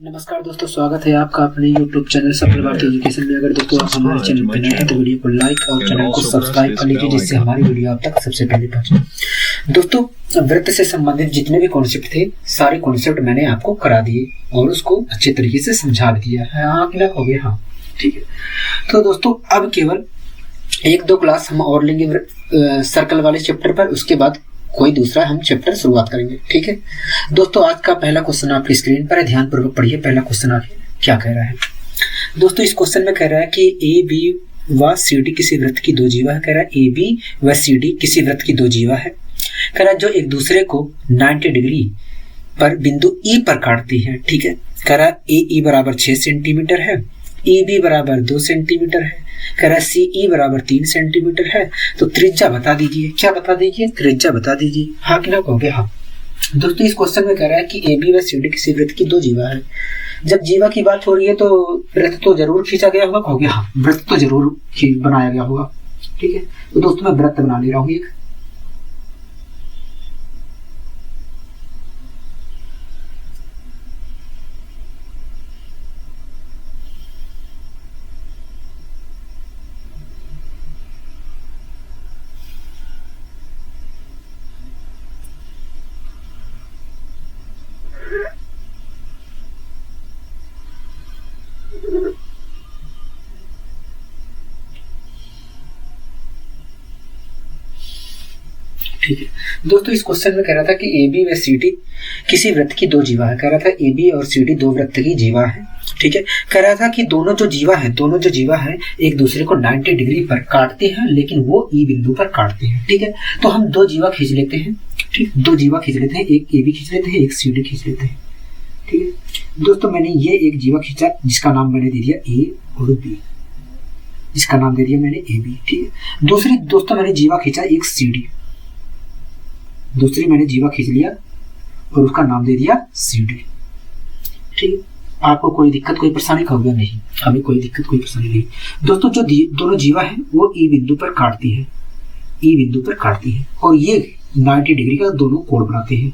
नमस्कार दोस्तों, स्वागत है आपका अपने YouTube चैनल सफल भारतीय एजुकेशन में। अगर दोस्तों आप हमारे चैनल पर नए हैं तो वीडियो को लाइक और चैनल को सब्सक्राइब कर लीजिए, जिससे हमारी वीडियो आप तक सबसे पहले पहुंचे। दोस्तों, वृत्त से संबंधित जितने भी कॉन्सेप्ट थे, सारे कॉन्सेप्ट मैंने आपको करा दिए और उसको अच्छे तरीके से समझा दिया है। हाँ क्लियर हो गया? हाँ ठीक है। तो दोस्तों, अब केवल एक दो क्लास हम और लेंगे सर्कल वाले चैप्टर पर, उसके बाद कोई दूसरा हम चैप्टर शुरुआत करेंगे। ठीक है दोस्तों, आज का पहला क्वेश्चन आपकी स्क्रीन पर है, ध्यान पूर्वक पढ़िए। पहला क्वेश्चन आगे क्या कह रहा है दोस्तों? इस क्वेश्चन में कह रहा है कि ए बी व सी डी किसी वृत्त की दो जीवा है। कह रहा है ए बी व सी डी किसी वृत्त की दो जीवा है। कह रहा है जो एक दूसरे को 90 डिग्री पर बिंदु ई पर काटती है। ठीक है, कह रहा है ए ई बराबर 6 सेंटीमीटर है, ई बी बराबर 2 सेंटीमीटर है, कह रहा है सी ई बराबर 3 सेंटीमीटर है। तो त्रिज्या बता दीजिए। क्या बता दीजिए? त्रिज्या बता दीजिए। हाँ कि ना कहोगे? हाँ दोस्तों, इस क्वेश्चन में कह रहा है कि ए बी व सी डी किसी वृत्त की दो जीवा है। जब जीवा की बात हो रही है तो वृत्त तो जरूर खींचा गया होगा। कहोगे हाँ, वृत्त तो जरूर बनाया गया होगा। ठीक है, तो दोस्तों मैं वृत्त बना ले रहा हूँ एक। ठीक है दोस्तों, इस क्वेश्चन में कह रहा था कि ए बी व सी डी किसी वृत्त की दो जीवा है। कह रहा था ए बी और सी डी दो वृत्त की जीवा है। ठीक है, कह रहा था कि दोनों जो जीवा है एक दूसरे को 90 डिग्री पर काटते हैं, लेकिन वो ई बिंदु पर काटते हैं। ठीक है, तो हम दो जीवा खींच लेते हैं। ठीक, दो जीवा खींच लेते हैं, एक ए बी खींच लेते हैं, एक सी डी खींच लेते हैं। ठीक है दोस्तों, मैंने ये एक जीवा खींचा जिसका नाम मैंने दे दिया ए और बी, जिसका नाम दे दिया मैंने ए बी। ठीक है, दूसरी दोस्तों मैंने जीवा खींचा एक सी डी, दूसरी मैंने जीवा खींच लिया और उसका नाम दे दिया सी डी। ठीक, आपको कोई दिक्कत कोई परेशानी कहोगे? नहीं, हमें कोई दिक्कत कोई परेशानी नहीं। दोस्तों, जो दोनों जीवा है वो ई बिंदु पर काटती है, ई बिंदु पर काटती है और ये 90 डिग्री का दोनों कोण बनाते हैं।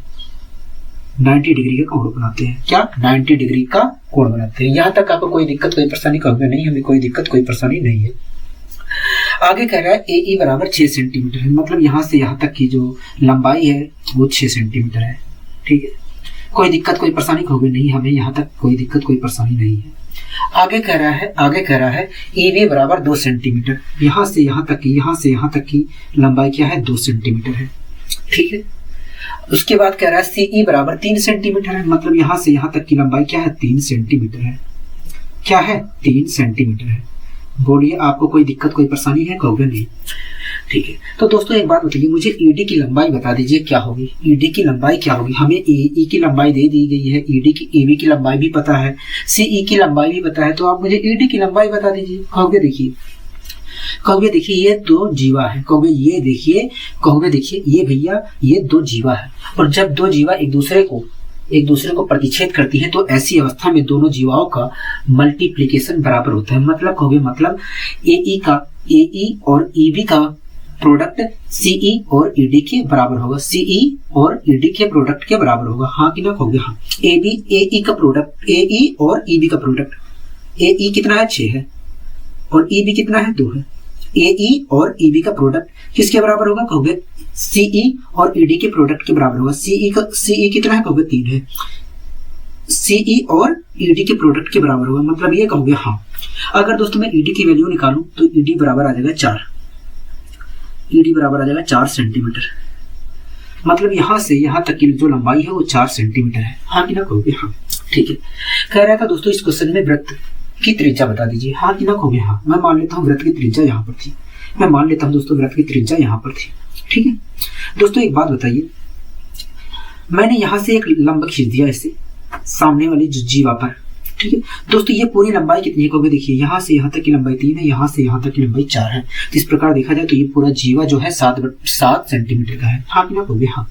90 डिग्री का कोण बनाते हैं। क्या? 90 डिग्री का कोण बनाते हैं। यहाँ तक आपको कोई दिक्कत कोई परेशानी कहोगे? नहीं, हमें कोई दिक्कत कोई परेशानी नहीं है। आगे कह रहा है ए ई बराबर 6 सेंटीमीटर है, मतलब यहाँ से यहाँ तक की जो लंबाई है वो 6 सेंटीमीटर है। ठीक है, कोई दिक्कत कोई परेशानी कहोगे? नहीं, हमें यहाँ तक कोई दिक्कत कोई परेशानी नहीं है। आगे कह रहा है ई बी बराबर 2 सेंटीमीटर, यहाँ से यहाँ तक की लंबाई क्या है? 2 सेंटीमीटर है। ठीक है, उसके बाद कह रहा है सी ई बराबर 3 सेंटीमीटर है, मतलब यहाँ से यहाँ तक की लंबाई क्या है? 3 सेंटीमीटर है। क्या है? 3 सेंटीमीटर है। बोलिए, आपको कोई दिक्कत कोई परेशानी है? कहोगे नहीं। ठीक है, तो दोस्तों एक बात बताइए, मुझे ईडी की लंबाई बता दीजिए क्या होगी? ईडी की लंबाई क्या होगी? हमें ई की लंबाई दे दी गई है, ईबी की लंबाई भी पता है, सीई की लंबाई भी पता है, तो आप मुझे ईडी की लंबाई बता दीजिए। कहोगे देखिए ये दो जीवा है। कहोगे देखिए ये भैया ये दो जीवा है, और जब दो जीवा एक दूसरे को प्रतिच्छेद करती है तो ऐसी अवस्था में दोनों जीवाओं का मल्टीप्लिकेशन बराबर होता है। मतलब ए और ईबी का प्रोडक्ट सीई और ईडी के बराबर होगा, सीई और ईडी के प्रोडक्ट के बराबर होगा। हाँ कि ना कहोगे? हाँ। ए का प्रोडक्ट, ए और ईबी का प्रोडक्ट, ए कितना है? 6 है, और ईबी कितना है? 2 है। ए और ईबी का प्रोडक्ट किसके बराबर होगा? कहोगे सीई और ईडी के प्रोडक्ट के बराबर होगा। सीई कितना है? कहोगे 3 है। सीई और ईडी के प्रोडक्ट के बराबर होगा, मतलब ये कहोगे हाँ। अगर दोस्तों मैं ईडी की वैल्यू निकालूं तो ईडी बराबर आ जाएगा 4, ईडी बराबर आ जाएगा 4 सेंटीमीटर, मतलब यहाँ से यहाँ तक की जो लंबाई है वो 4 सेंटीमीटर है। हाँ कि ना कहोगे? हाँ। ठीक है, कह रहा था दोस्तों इस क्वेश्चन में वृत्त की त्रिज्या बता दीजिए। हाँ कि ना कहोगे? हाँ। मैं मान लेता हूँ वृत्त की त्रिज्या यहाँ पर थी, मैं मान लेता हूँ दोस्तों वृत्त की त्रिज्या यहाँ पर थी। ठीक है दोस्तों, एक बात बताइए, मैंने यहाँ से एक लंब खींच दिया इससे सामने वाली जीवा पर। ठीक है दोस्तों, ये पूरी लंबाई कितनी है? कहोगे देखिए यहाँ से यहाँ तक की लंबाई 3 है, यहाँ से यहाँ तक की लंबाई 4 है। तो इस प्रकार देखा जाए तो ये पूरा जीवा जो है 7 सेंटीमीटर का है। हाँ कि ना कहोगे? हाँ।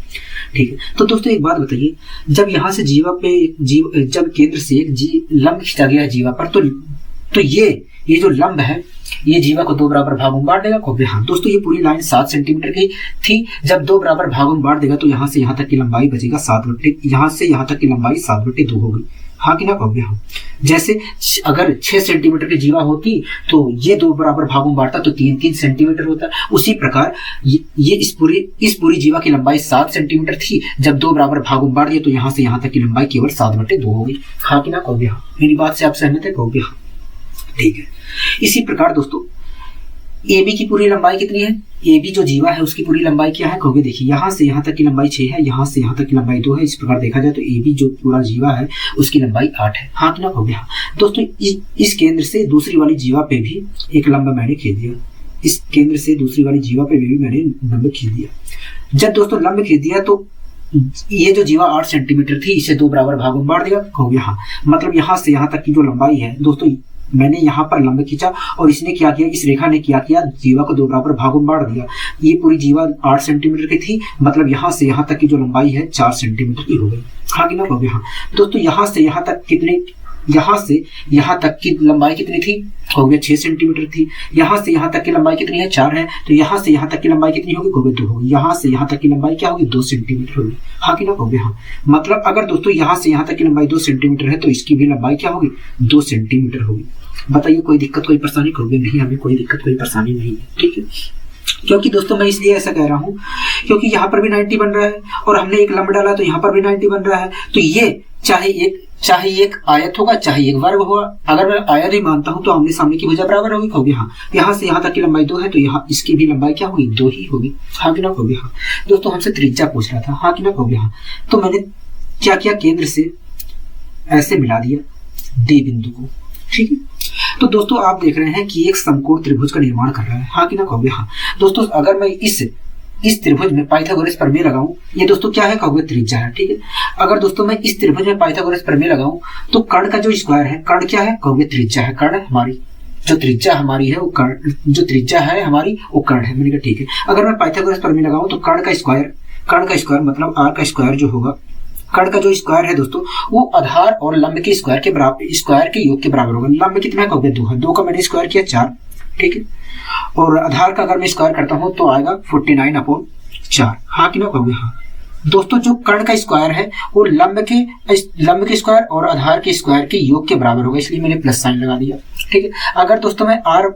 ठीक है, तो दोस्तों एक बात बताइए, जब यहाँ से जब केंद्र से एक लंब खींचा गया जीवा पर, तो ये जो लंब है ये जीवा को 2 बराबर भागों में बांट देगा। कहोगे हाँ। दोस्तों ये पूरी लाइन 7 सेंटीमीटर की थी, जब 2 बराबर भागों में बांट देगा तो यहाँ से यहाँ तक की लंबाई बचेगा 7/, यहाँ से यहाँ तक की लंबाई 7/2 होगी। हाँ कि ना कहोगे? हाँ। जैसे अगर 6 सेंटीमीटर की जीवा होती तो ये 2 बराबर भागों में बांटता तो 3-3 सेंटीमीटर होता। उसी प्रकार ये इस पूरी जीवा की लंबाई 7 सेंटीमीटर थी। जब 2 बराबर भागों में बांट दिया तो यहाँ से यहाँ तक की लंबाई केवल 7/2 होगी। हाँ कि ना कहोगे? हाँ। मेरी बात से आप सहमत है? कहोगे हाँ। ठीक है। इसी प्रकार दोस्तों AB की पूरी लंबाई कितनी है? AB जो जीवा है उसकी पूरी लंबाई क्या है? कहोगे देखिए यहाँ से यहाँ तक की लंबाई 6 है, यहाँ से यहाँ तक की लंबाई 2 है। इस प्रकार देखा जाए तो AB जो पूरा जीवा है उसकी लंबाई 8 है। हाँ कि ना कहोगे? हाँ। दोस्तों इस केंद्र से दूसरी वाली जीवा पे भी एक लंब मैंने खींच दिया। इस केंद्र से दूसरी वाली जीवा पे भी मैंने लंब खींच दिया। जब दोस्तों लंब खींच दिया तो ये जो जीवा 8 सेंटीमीटर थी इसे 2 बराबर भागों में बांट दिया। कहोगे हाँ। मतलब यहाँ से यहाँ तक की जो लंबाई है दोस्तों, मैंने यहाँ पर लंब खींचा और इसने क्या किया, इस रेखा ने क्या किया, जीवा को 2 बराबर भागों में बांट दिया। ये पूरी जीवा 8 सेंटीमीटर की थी, मतलब यहाँ से यहाँ तक की जो लंबाई है 4 सेंटीमीटर की हो गई। हाँ कि ना कहोगे? हाँ। दोस्तों यहाँ से यहाँ तक यहाँ से यहाँ तक की लंबाई कितनी थी? कहोगे 6 सेंटीमीटर थी। यहाँ से यहाँ तक की लंबाई कितनी है? 4 है। तो यहाँ से यहाँ तक की लंबाई कितनी होगी? कहोगे 2 होगी। यहाँ से यहाँ तक की लंबाई क्या होगी? 2 सेंटीमीटर होगी। हाँ कि ना कहोगे? हाँ। मतलब अगर दोस्तों यहाँ से यहाँ तक की लंबाई 2 सेंटीमीटर है तो इसकी भी लंबाई क्या होगी? 2 सेंटीमीटर होगी। बताइए कोई दिक्कत कोई परेशानी? कहोगे नहीं, हमें कोई दिक्कत कोई परेशानी नहीं है। ठीक है। क्योंकि दोस्तों मैं इसलिए ऐसा कह रहा हूँ क्योंकि यहाँ पर भी 90 बन रहा है और हमने एक लंब डाला तो यहाँ पर भी 90 बन रहा है। तो ये चाहे एक आयत होगा चाहे एक वर्ग होगा। अगर मैं आयत ही मानता हूं तो आमने सामने की भुजा बराबर होगी। कहोगे हाँ। यहाँ से यहाँ तक की लंबाई 2 है तो यहाँ इसकी भी लंबाई क्या होगी? 2 ही होगी। हाँ कि ना कहोगे? हाँ। दोस्तों हमसे त्रिज्या पूछ रहा था। हाँ कि ना कहोगे? हाँ। तो मैंने क्या किया, केंद्र से ऐसे मिला दिया D बिंदु को। ठीक है। तो दोस्तों आप देख रहे हैं कि एक समकोण त्रिभुज का निर्माण कर रहा है। हाँ कि ना कहोगे? हाँ। दोस्तों अगर मैं इस त्रिभुज में पाइथागोरस प्रमेय लगाऊं, ये दोस्तों क्या है? कहोगे त्रिज्या है। ठीक है। अगर दोस्तों मैं इस त्रिभुज में पाइथागोरस प्रमेय लगाऊं तो कर्ण का जो स्क्वायर है, कर्ण क्या है? कहोगे त्रिज्या है। कर्ण हमारी जो त्रिज्या हमारी है वो कर्ण, जो त्रिज्या है हमारी वो कर्ण है। मैंने कहा ठीक है। अगर मैं पाइथागोरस प्रमेय लगाऊं तो कर्ण का स्क्वायर मतलब r का स्क्वायर जो होगा, कर्ण का जो स्क्वायर है दोस्तों वो आधार और लंब के स्क्वायर के बराबर, स्क्वायर के योग के बराबर होगा। लंब कितना है? कहोगे 2 है। 2 का मैंने स्क्वायर किया 4। ठीक है। और आधार का अगर मैं स्क्वायर करता हूं तो आएगा 49/4। हाँ कि ना कहोगे? हाँ। दोस्तों जो कर्ण का स्क्वायर है वो लंब के स्क्वायर और आधार के स्क्वायर के योग के बराबर होगा, इसलिए मैंने प्लस साइन लगा दिया। ठीक है। अगर दोस्तों मैं r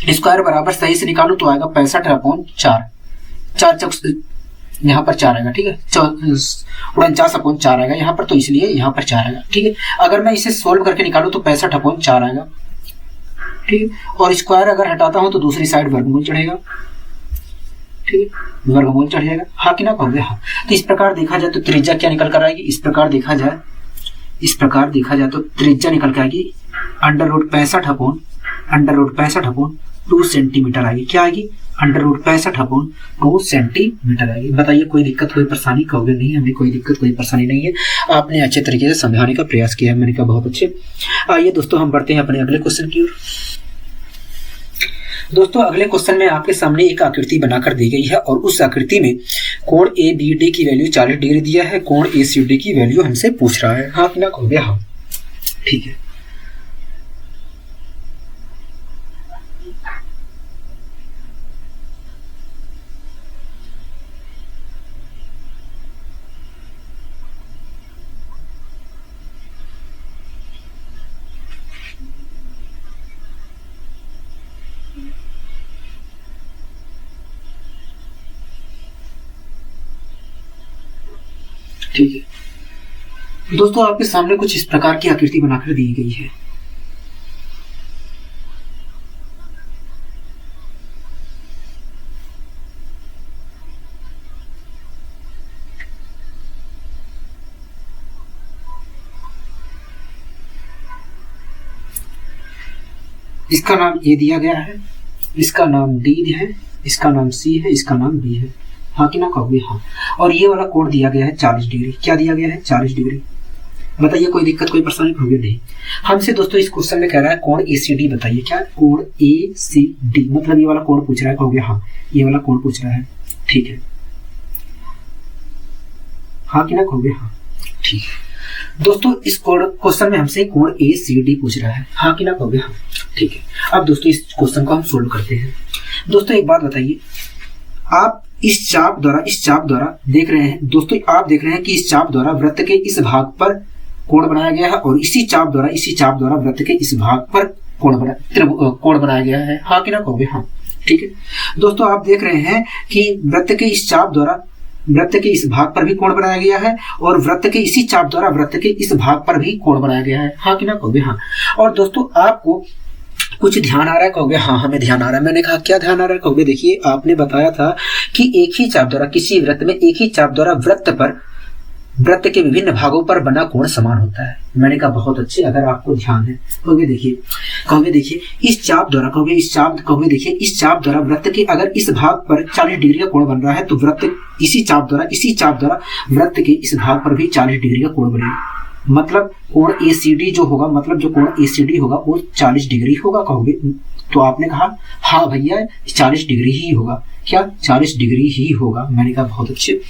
स्क्वायर बराबर सही से निकालू तो आएगा 65/4। 4 चौक यहाँ पर 4 आएगा। ठीक है। 49/4 आएगा यहाँ पर, तो इसलिए यहाँ पर 4 आएगा। ठीक है। अगर मैं इसे सोल्व करके निकालू तो 65/4 आएगा। ठीक है। और स्क्वायर अगर हटाता हूं तो दूसरी साइड वर्गमूल चढ़ेगा। ठीक है। वर्गमूल चढ़ जाएगा। हाँ कि ना कहोगे? हाँ। तो इस प्रकार देखा जाए तो त्रिज्या क्या निकल कर आएगी? इस प्रकार देखा जाए तो त्रिज्या निकल के आएगी √65/2 सेंटीमीटर आएगी। क्या आएगी? √65/2 सेंटीमीटर आएगी। बताइए कोई दिक्कत कोई परेशानी? कहोगे नहीं, हमें कोई दिक्कत कोई परेशानी नहीं है। आपने अच्छे तरीके से समझाने का प्रयास किया है। मैंने कहा बहुत अच्छे। आइए दोस्तों हम बढ़ते हैं अपने अगले क्वेश्चन की ओर। दोस्तों अगले क्वेश्चन में आपके सामने एक आकृति बनाकर दी गई है और उस आकृति में कोण ABD की वैल्यू 40 डिग्री दिया है, कोण ACD की वैल्यू हमसे पूछ रहा है। हाँ कि ना कहोगे? हाँ। ठीक है। ठीक है। दोस्तों आपके सामने कुछ इस प्रकार की आकृति बनाकर दी गई है। इसका नाम ए दिया गया है, इसका नाम डी है, इसका नाम सी है, इसका नाम बी है। हाँ कि ना कहोगे? हाँ। और ये वाला कोण दिया गया है 40 डिग्री। क्या दिया गया है? 40 डिग्री। बताइए कोई दिक्कत कोई परेशानी? कहोगे नहीं। हमसे दोस्तों इस क्वेश्चन में कह रहा है कोण ACD बताइए। क्या? कोण ACD मतलब ये वाला कोण पूछ रहा है। कहोगे हाँ, ये वाला कोण पूछ रहा है। ठीक है। हाँ कि ना कहोगे? हाँ। ठीक है। दोस्तों इस क्वेश्चन में हमसे कोण ACD पूछ रहा है। हाँ कि ना कहोगे? हाँ। ठीक है। अब दोस्तों इस क्वेश्चन को हम सोल्व करते हैं। दोस्तों एक बात बताइए, आप इस चाप द्वारा देख रहे हैं दोस्तों, आप देख रहे हैं कि इस चाप द्वारा वृत्त के इस भाग पर कोण बनाया गया है और इसी चाप द्वारा वृत्त के इस भाग पर कोण बनाया गया है। हाँ कि ना कहोगे? हाँ, ठीक है दोस्तों, आप देख रहे हैं कि वृत्त के इस चाप द्वारा वृत्त के इस भाग पर भी कोण बनाया गया है और वृत्त के इसी चाप द्वारा वृत्त के इस भाग पर भी कोण बनाया गया है। हाँ कि ना कहोगे? हाँ। और दोस्तों आपको कुछ ध्यान आ रहा है? कहोगे हाँ हमें ध्यान आ रहा है। मैंने कहा क्या ध्यान आ रहा है? कहोगे देखिए आपने बताया था कि एक ही चाप द्वारा किसी वृत्त में एक ही चाप द्वारा वृत्त के विभिन्न भागों पर बना कोण समान होता है। मैंने कहा बहुत अच्छे, अगर आपको ध्यान है। कहोगे देखिए इस चाप द्वारा वृत्त के अगर इस भाग पर 40 डिग्री का कोण बन रहा है तो वृत्त इसी चाप द्वारा वृत्त के इस भाग पर भी 40 डिग्री का कोण बनेगा। मतलब कोण ACD जो होगा, मतलब जो कोण ACD होगा वो 40 डिग्री होगा। कहोगे तो आपने कहा हाँ भैया 40 डिग्री ही होगा। क्या 40 डिग्री ही होगा? मैंने कहा बहुत अच्छे,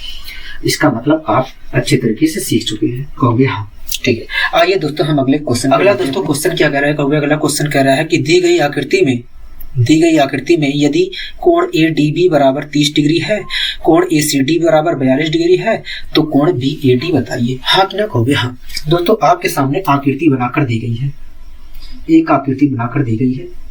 इसका मतलब आप अच्छे तरीके से सीख चुके हैं। कहोगे हाँ, ठीक है। आइए दोस्तों हम अगले क्वेश्चन, अगला दोस्तों क्वेश्चन क्या कह रहा है? कहोगे अगला क्वेश्चन कह रहा है कि दी गई आकृति में यदि कोण ADB बराबर 30 डिग्री है, कोण ACD बराबर 42 डिग्री है, तो कोण BAD बताइए। हाँ कि ना कहोगे? हाँ। दोस्तों आपके सामने आकृति बनाकर दी गई है, एक आकृति बनाकर दी गई है।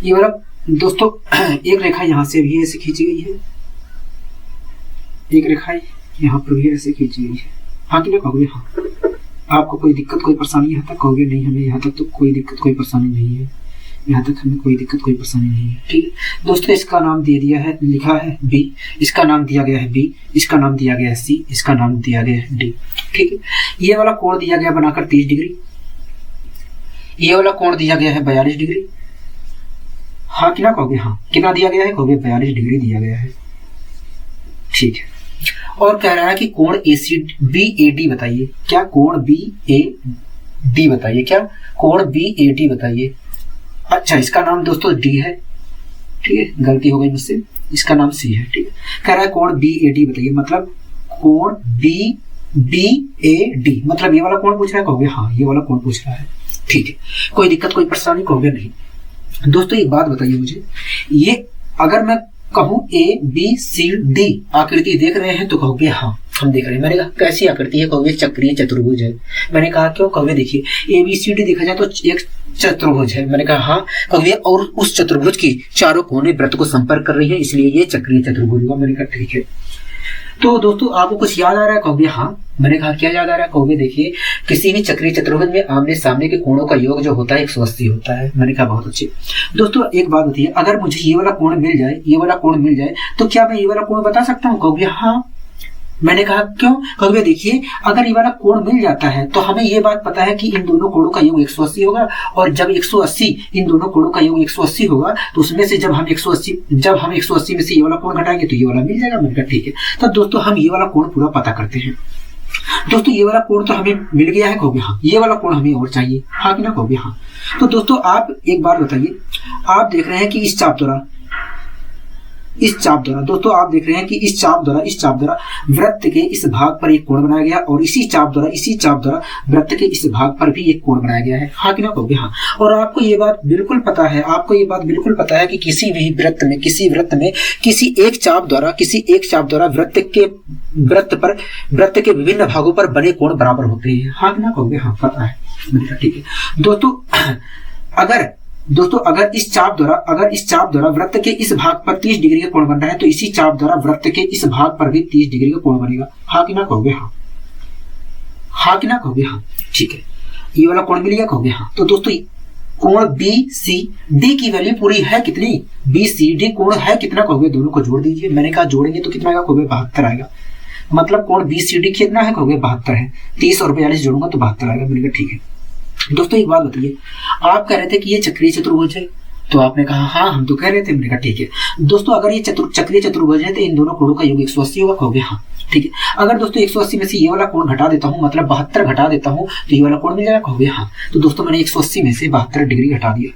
ये वाला दोस्तों एक रेखा यहाँ से भी ऐसे खींची गई है, एक रेखा यहाँ पर भी ऐसे खींची गई है। हाँ कि ना कहोगे? हाँ। आपको कोई दिक्कत कोई परेशानी यहाँ तक? कहोगे नहीं हमें यहाँ तक तो कोई दिक्कत कोई परेशानी नहीं है, यहाँ तक हमें कोई दिक्कत कोई परेशानी नहीं है। ठीक है दोस्तों, इसका नाम दे दिया है, लिखा है B, इसका नाम दिया गया है B, इसका नाम दिया गया है C, इसका नाम दिया गया है D। ठीक है, ये वाला कोण दिया गया बनाकर 30 डिग्री, ये वाला कोण दिया गया है 42 डिग्री। हाँ कि ना कहोगे? हाँ। कितना दिया गया है? कहोगे 42 डिग्री दिया गया है। ठीक है, और कह रहा है कि कोण BAD बताइए। क्या? कोण BAD बताइए। क्या? कोण BAD बताइए। अच्छा, इसका नाम दोस्तों D है। ठीक है, गलती हो गई मुझसे, इसका नाम C है। ठीक है, कह रहा है कोण BAD बताइए, मतलब कोण BAD मतलब ये वाला कोण पूछ रहा है। कहोगे हाँ ये वाला कोण पूछ रहा है। ठीक है, कोई दिक्कत कोई परेशानी? कहोगे नहीं। दोस्तों एक बात बताइए मुझे, ये अगर मैं कहूं ABCD आकृति देख रहे हैं तो कहोगे हाँ हम देख रहे हैं। मैंने कहा कैसी आकृति है? कहोगे चक्रीय चतुर्भुज है। मैंने कहा क्यों? कहोगे देखिए ABCD देखा जाए तो एक चतुर्भुज है। मैंने कहा हाँ। कहोगे और उस चतुर्भुज की चारों कोने वृत्त को संपर्क कर रही है, इसलिए ये चक्रीय चतुर्भुज होगा। मैंने कहा ठीक है। तो दोस्तों आपको कुछ याद आ रहा है? कहोगे हाँ। मैंने कहा क्या याद आ रहा है? कहोगे देखिए किसी भी चक्रीय चतुर्भुज में आमने सामने के कोणों का योग जो होता है 180 होता है। मैंने कहा बहुत अच्छे। दोस्तों एक बात बताइए, अगर मुझे ये वाला कोण मिल जाए, ये वाला कोण मिल जाए, तो क्या मैं ये वाला कोण बता सकता हूँ? कहोगे हाँ। मैंने कहा क्यों? कहोगे देखिए अगर ये वाला कोण मिल जाता है तो हमें ये बात पता है कि इन दोनों कोणों का योग 180 होगा, और जब 180 इन दोनों कोणों का योग 180 होगा तो उसमें से जब हम 180 में से ये वाला कोण घटाएंगे तो ये वाला मिल जाएगा। मैंने कहा ठीक है। तो दोस्तों हम ये वाला कोण पूरा पता करते हैं। दोस्तों ये वाला कोण तो हमें मिल गया है। कहोगे हाँ। ये वाला कोण हमें और चाहिए। हाँ कि ना? कहोगे हाँ। तो दोस्तों आप एक बार बताइए, आप देख रहे हैं कि इस चाप द्वारा दोस्तों आप देख रहे हैं कि इस चाप द्वारा वृत्त के इस भाग पर एक कोण बनाया गया और इसी चाप द्वारा वृत्त के इस भाग पर भी एक कोण बनाया गया है। हाँ कि ना? कहोगे हाँ। और आपको ये बात बिल्कुल पता है, कि किसी वृत्त में किसी एक चाप द्वारा वृत्त के विभिन्न भागों पर बने कोण बराबर होते हैं। हाँ कि ना? कहोगे हाँ पता है। ठीक है दोस्तों अगर इस चाप द्वारा वृत्त के इस भाग पर 30 डिग्री का कोण बन रहा है तो इसी चाप द्वारा वृत्त के इस भाग पर भी 30 डिग्री का कोण बनेगा। हाँ कि ना? कहोगे हाँ। हाँ कि ना? कहोगे हाँ। ठीक है, ये वाला कोण मिल गया। कहोगे हाँ। तो दोस्तों कोण BCD की वैल्यू पूरी है कितनी? BCD कोण है कितना? कहोगे दोनों को जोड़ दीजिए। मैंने कहा जोड़ेंगे तो कितना आएगा? कहोगे 72 आएगा। मतलब कोण BCD कितना है, कहोगे 72 है। 30 और 42 जोड़ूंगा तो 72 आएगा। मैंने कहा ठीक है। दोस्तों एक बात बताइए, आप कह रहे थे कि ये चक्रीय चतुर्भुज है, तो आपने कहा हाँ हम तो कह रहे थे। मैंने कहा ठीक है। दोस्तों अगर ये चक्रीय चतुर्भुज है तो इन दोनों कोणों का योग 180 होगा, कहोगे हाँ ठीक है। अगर दोस्तों 180 में से ये वाला कोण घटा देता हूँ, मतलब 72 घटा देता हूँ, तो ये वाला कोण मिल जाएगा, कहोगे हाँ। तो दोस्तों मैंने 180 में से 72 डिग्री घटा दिया,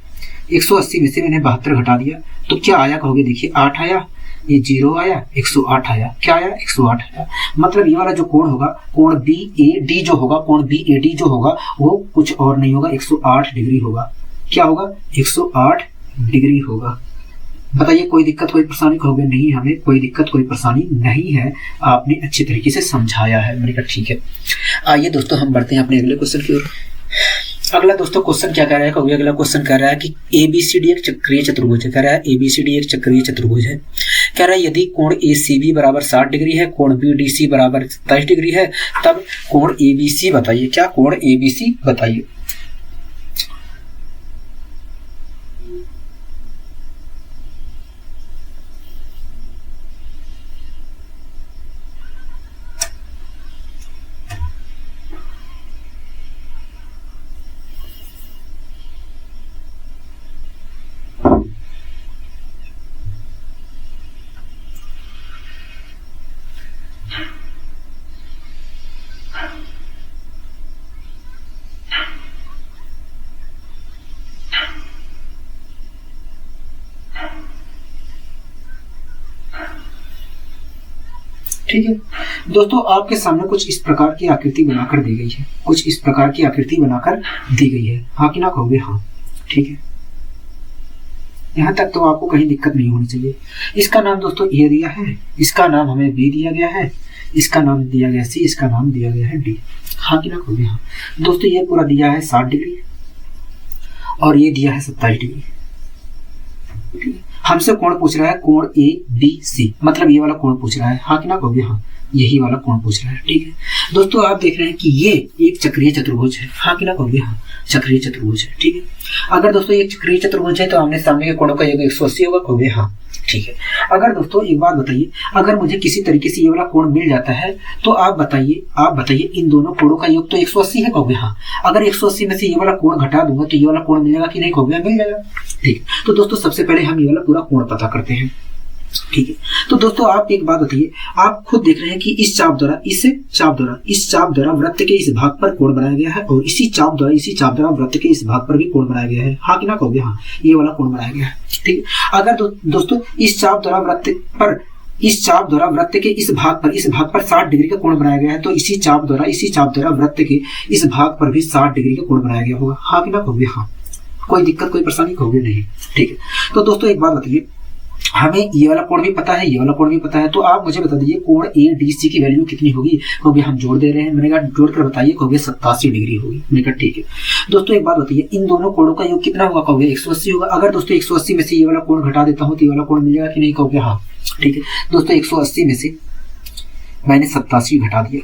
180 में से मैंने 72 घटा दिया, तो क्या आया, कहोगे देखिए 8 आया, ये 0 आया, 108 आया। क्या आया, 108 आया। मतलब ये वाला जो कोण होगा, कोण BAD जो होगा, कोण BAD जो होगा वो कुछ और नहीं होगा, 108 डिग्री होगा। क्या होगा, 108 डिग्री होगा। बताइए कोई दिक्कत कोई परेशानी, कहोगे नहीं हमें कोई दिक्कत कोई परेशानी नहीं है, आपने अच्छे तरीके से समझाया है। मैंने कहा ठीक है। आइए दोस्तों हम बढ़ते हैं अपने अगले क्वेश्चन की ओर। अगला दोस्तों क्वेश्चन क्या कह रहा है, कहोगे अगला क्वेश्चन कह रहा है कि ABCD एक चक्रीय चतुर्भुज है। कह रहा है ABCD एक चक्रीय चतुर्भुज है। कह रहा है यदि कोण ACB बराबर 60 डिग्री है, कोण BDC बराबर 27 डिग्री है, तब कोण ABC बताइए। क्या, कोण ABC बताइए। ठीक है दोस्तों, आपके सामने कुछ इस प्रकार की आकृति बनाकर दी गई है, कुछ इस प्रकार की आकृति बनाकर दी गई है, हाँ कि ना, कहोगे हाँ ठीक है। यहाँ तक तो आपको कहीं दिक्कत नहीं होनी चाहिए। इसका नाम दोस्तों ए दिया है, इसका नाम हमें बी दिया गया है, इसका नाम दिया गया सी, इसका नाम दिया गया है डी, हाँ कि ना, कहोगे हाँ। दोस्तों ये पूरा दिया है 60 डिग्री और ये दिया है 27 डिग्री। हमसे कोण पूछ रहा है, कोण ABC, मतलब ये वाला कोण पूछ रहा है, हाँ कि ना, कहोगे हाँ यही वाला कोण पूछ रहा है। ठीक है दोस्तों, आप देख रहे हैं कि ये एक चक्रीय चतुर्भुज है, हाँ कि ना, कहोगे हाँ चक्रीय चतुर्भुज है। ठीक है, अगर दोस्तों ये चक्रीय चतुर्भुज है तो आमने सामने के कोणों का योग 180 होगा, कहोगे हाँ ठीक है। अगर दोस्तों एक बात बताइए, अगर मुझे किसी तरीके से ये वाला कोण मिल जाता है तो आप बताइए इन दोनों कोणों का योग तो 180 है, कहोगे हाँ। अगर 180 में से ये वाला कोण घटा दूंगा तो ये वाला कोण मिलेगा कि नहीं, कहोगे मिल जाएगा। ठीक है, तो दोस्तों सबसे पहले हम ये वाला पूरा कोण पता करते हैं। ठीक है, तो दोस्तों आप एक बात बताइए, आप खुद देख रहे हैं कि इस चाप द्वारा वृत्त के इस भाग पर कोण बनाया गया है और इसी चाप द्वारा वृत्त के इस भाग पर भी कोण बनाया गया है, हाँ कि ना, कहोगे हाँ ये वाला कोण बनाया गया है। ठीक है, अगर दोस्तों इस चाप द्वारा वृत्त के इस भाग पर 60 डिग्री का कोण बनाया गया है, तो इसी चाप द्वारा वृत्त के इस भाग पर भी 60 डिग्री का कोण बनाया गया होगा, हाँ कि ना, कहोगे हाँ। कोई दिक्कत कोई परेशानी, कहोगे नहीं। ठीक है, तो दोस्तों एक बात बताइए, हमें ये वाला कोण भी पता है, ये वाला कोण भी पता है, तो आप मुझे बता दीजिए कोण ADC की वैल्यू कितनी होगी, कहोगे हम जोड़ दे रहे हैं। मैंने कहा जोड़ कर बताइए, कहोगे 87 डिग्री होगी। मैंने कहा ठीक है। दोस्तों एक बात बताइए, इन दोनों कोणों का योग कितना होगा, कहोगे 180 होगा। अगर दोस्तों 180 में से ये वाला कोण घटा देता हूँ तो ये वाला कोण मिलेगा कि नहीं, कहोगे हाँ ठीक है। दोस्तों 180 में से मैंने 87 घटा दिया,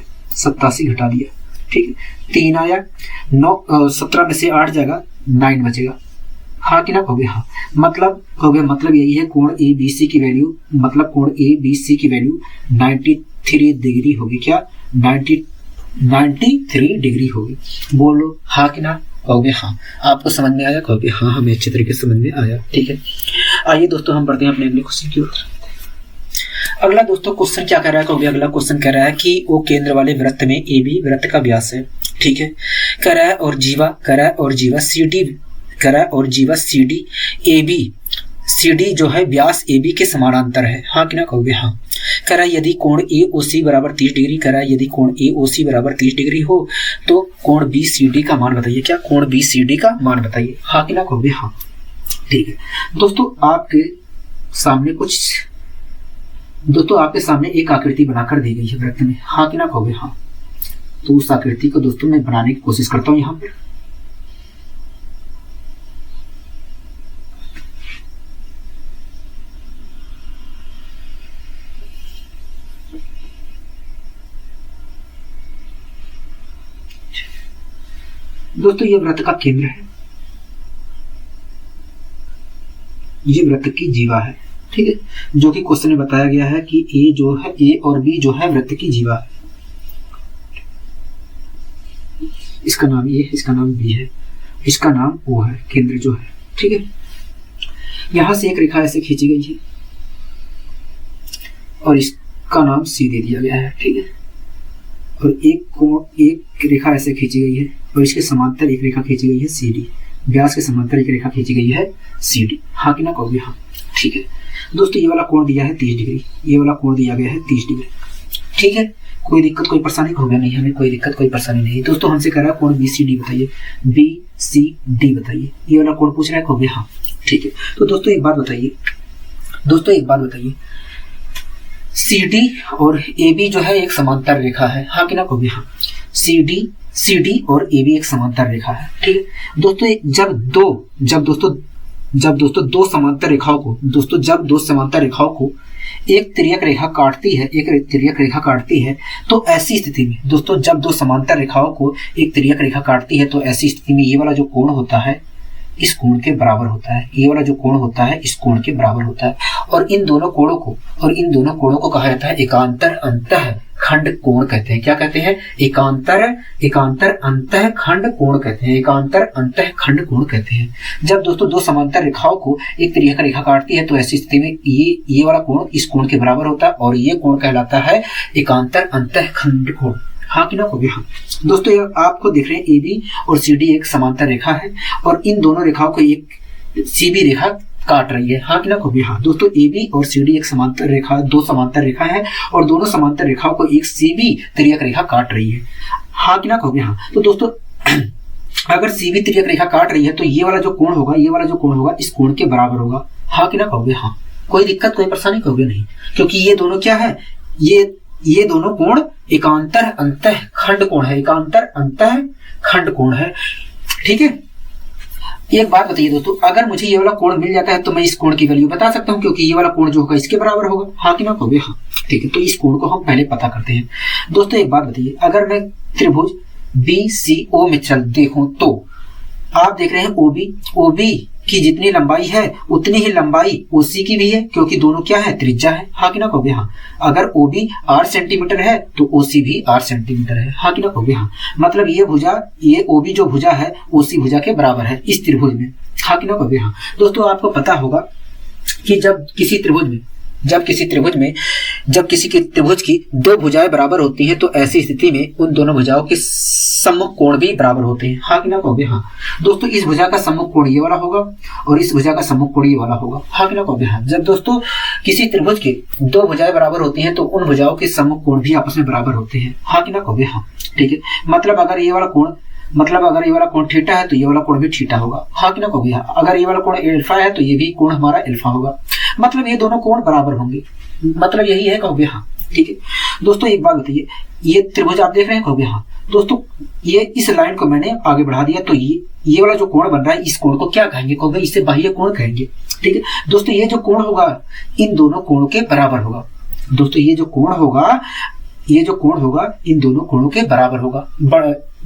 ठीक है, 3 आया, 17 में से 8 जाएगा, 9 बचेगा, हाँ कि ना, कहोगे हाँ। मतलब यही है, कोण ABC की वैल्यू 93 डिग्री होगी। क्या, 93 डिग्री होगी। बोलो हाँ कि ना, कहोगे हाँ। आपको समझ में आया, कहोगे हाँ हमें अच्छे तरीके से समझ में आया। ठीक है, आइए दोस्तों हम बढ़ते हैं अपने अगले क्वेश्चन की ओर। अगला दोस्तों क्वेश्चन क्या कह रहा है, कहोगे अगला क्वेश्चन कह रहा है कि वो केंद्र वाले वृत्त में AB वृत्त का व्यास है। ठीक है, कह रहा है और जीवा CD AB CD जो है व्यास AB के समानांतर है, हाँ कि ना, कहोगे हाँ। कह रहा है यदि कोण AOC बराबर 30 डिग्री, कह रहा है यदि कोण AOC बराबर 30 डिग्री हो तो कोण BCD का मान बताइए। क्या, कोण BCD का मान बताइए, हाँ कि ना, कहोगे हाँ ठीक है। दोस्तों आपके सामने एक आकृति बनाकर दी गई है वृत्त में, हाँ कि ना, कहोगे हाँ। तो उस आकृति को दोस्तों मैं बनाने की कोशिश करता हूं यहाँ पर। दोस्तों ये वृत्त का केंद्र है, ये वृत्त की जीवा है। ठीक है, जो कि क्वेश्चन में बताया गया है कि ए जो है, ए और बी जो है वृत्त की जीवा है। इसका नाम ए है, इसका नाम बी है, इसका नाम ओ है, केंद्र जो है। ठीक है, यहां से एक रेखा ऐसे खींची गई है और इसका नाम सी दे दिया गया है। ठीक है, और एक रेखा ऐसे खींची गई है और इसके समांतर एक रेखा खींची गई है सी डी, व्यास के समांतर एक रेखा खींची गई है सी डी। हाँ कि ना कहोगे? हाँ। ठीक है दोस्तों, ये वाला कोण दिया है 30 डिग्री, ये वाला कोण दिया गया है 30 डिग्री। ठीक है, कोई दिक्कत कोई परेशानी हो गया? नहीं, हमें कोई दिक्कत कोई परेशानी नहीं। दोस्तों हमसे कह रहा है कोण BCD बताइए, BCD बताइए, ये वाला कोण पूछ रहा है, कहोगे हाँ। ठीक है, तो दोस्तों एक बात बताइए, CD और AB जो है एक समांतर रेखा है। हाँ कि ना कहोगे? हाँ। CD और AB एक समांतर रेखा है। ठीक है दोस्तों, जब दोस्तों दो समांतर रेखाओं को एक तिर्यक रेखा काटती है, तो ऐसी स्थिति में दोस्तों, जब दो समांतर रेखाओं को एक तिर्यक रेखा काटती है, तो ऐसी स्थिति में ये वाला जो कोण होता है इस कोण के बराबर होता है, ये वाला जो कोण होता है इस कोण के बराबर होता है। और इन दोनों कोणों को कहा जाता है एकांतर अंतः खंड कोण कहते हैं। क्या कहते हैं? एकांतर अंतः खंड कोण कहते हैं, एकांतर अंतः खंड कोण कहते हैं। जब दोस्तों दो समांतर रेखाओं को एक तिर्यक रेखा काटती है, तो ऐसी स्थिति में ये वाला कोण इस कोण के बराबर होता है और ये कोण कहलाता है एकांतर अंतः खंड कोण। हाँ कि ना कहोगे? हाँ। दोस्तों आपको दिख रहे हैं AB और CD एक समांतर रेखा है और इन दोनों रेखाओं को एक CB रेखा काट रही है। हाँ कि ना कहोगे? हाँ। दोस्तों AB और CD एक समांतर रेखा, दो समांतर रेखा है और दोनों समांतर रेखाओं को एक CB तिर्यक रेखा काट रही है। हाँ कि ना कहोगे? हाँ। तो दोस्तों अगर CB तिर्यक रेखा काट रही है, तो ये वाला जो कोण होगा इस कोण के बराबर होगा। हाँ कि ना कहोगे? हाँ। कोई दिक्कत कोई परेशानी कहोगे? नहीं, क्योंकि ये दोनों क्या है, ये दोनों कोण एकांतर अंतः खंड कोण है, एकांतर अंतः खंड कोण है। ठीक है, एक बात बताइए दोस्तों, अगर मुझे ये वाला कोण मिल जाता है तो मैं इस कोण की वैल्यू बता सकता हूं, क्योंकि ये वाला कोण जो होगा इसके बराबर होगा। हाँ कि ना कहोगे? हाँ। ठीक है, तो इस कोण को हम पहले पता करते हैं। दोस्तों एक बात बताइए, अगर मैं त्रिभुज BCO में देखूं, तो आप देख रहे हैं OB की जितनी लंबाई है उतनी ही लंबाई OC की भी है, क्योंकि दोनों क्या है, त्रिज्या है। हाँ कि ना कहोगे? हाँ। अगर OB 8 सेंटीमीटर है तो OC भी 8 सेंटीमीटर है। हाँ कि ना कहोगे? हाँ। मतलब ये OB जो भुजा है OC भुजा के बराबर है इस त्रिभुज में। हाँ कि ना कहोगे? हाँ। दोस्तों आपको पता होगा कि जब किसी त्रिभुज की दो भुजाएं बराबर होती हैं, तो ऐसी स्थिति में उन दोनों भुजाओं के सम्मुख कोण भी बराबर होते हैं। हाँ कि ना कहोगे? हाँ। दोस्तों इस भुजा का सम्मुख कोण ये वाला होगा और इस भुजा का सम्मुख कोण ये वाला होगा। हाँ कि ना कहोगे? हाँ। जब दोस्तों किसी त्रिभुज के दो भुजाएं बराबर होती हैं, तो उन भुजाओं के सम्मुख कोण भी आपस में बराबर होते हैं। हाँ कि ना कहोगे? हाँ। ठीक है, मतलब अगर ये वाला कोण थीटा है तो ये वाला कोण भी थीटा होगा। हाँ कि ना कहोगे? हाँ। अगर ये वाला कोण अल्फा है तो ये भी कोण हमारा अल्फा होगा, मतलब ये दोनों कोण बराबर होंगे, मतलब यही है, कहोगे? हाँ। ठीक है दोस्तों, एक बात बताइए, ये त्रिभुज आप देख रहे हैं, कहोगे? हाँ। दोस्तों ये इस लाइन को मैंने आगे बढ़ा दिया, तो ये वाला जो कोण बन रहा है इस कोण को क्या कहेंगे, कहोगे? इसे बाह्य कोण कहेंगे। ठीक है दोस्तों, ये जो कोण होगा इन दोनों कोणों के बराबर होगा। दोस्तों ये जो कोण होगा इन दोनों कोणों के बराबर होगा।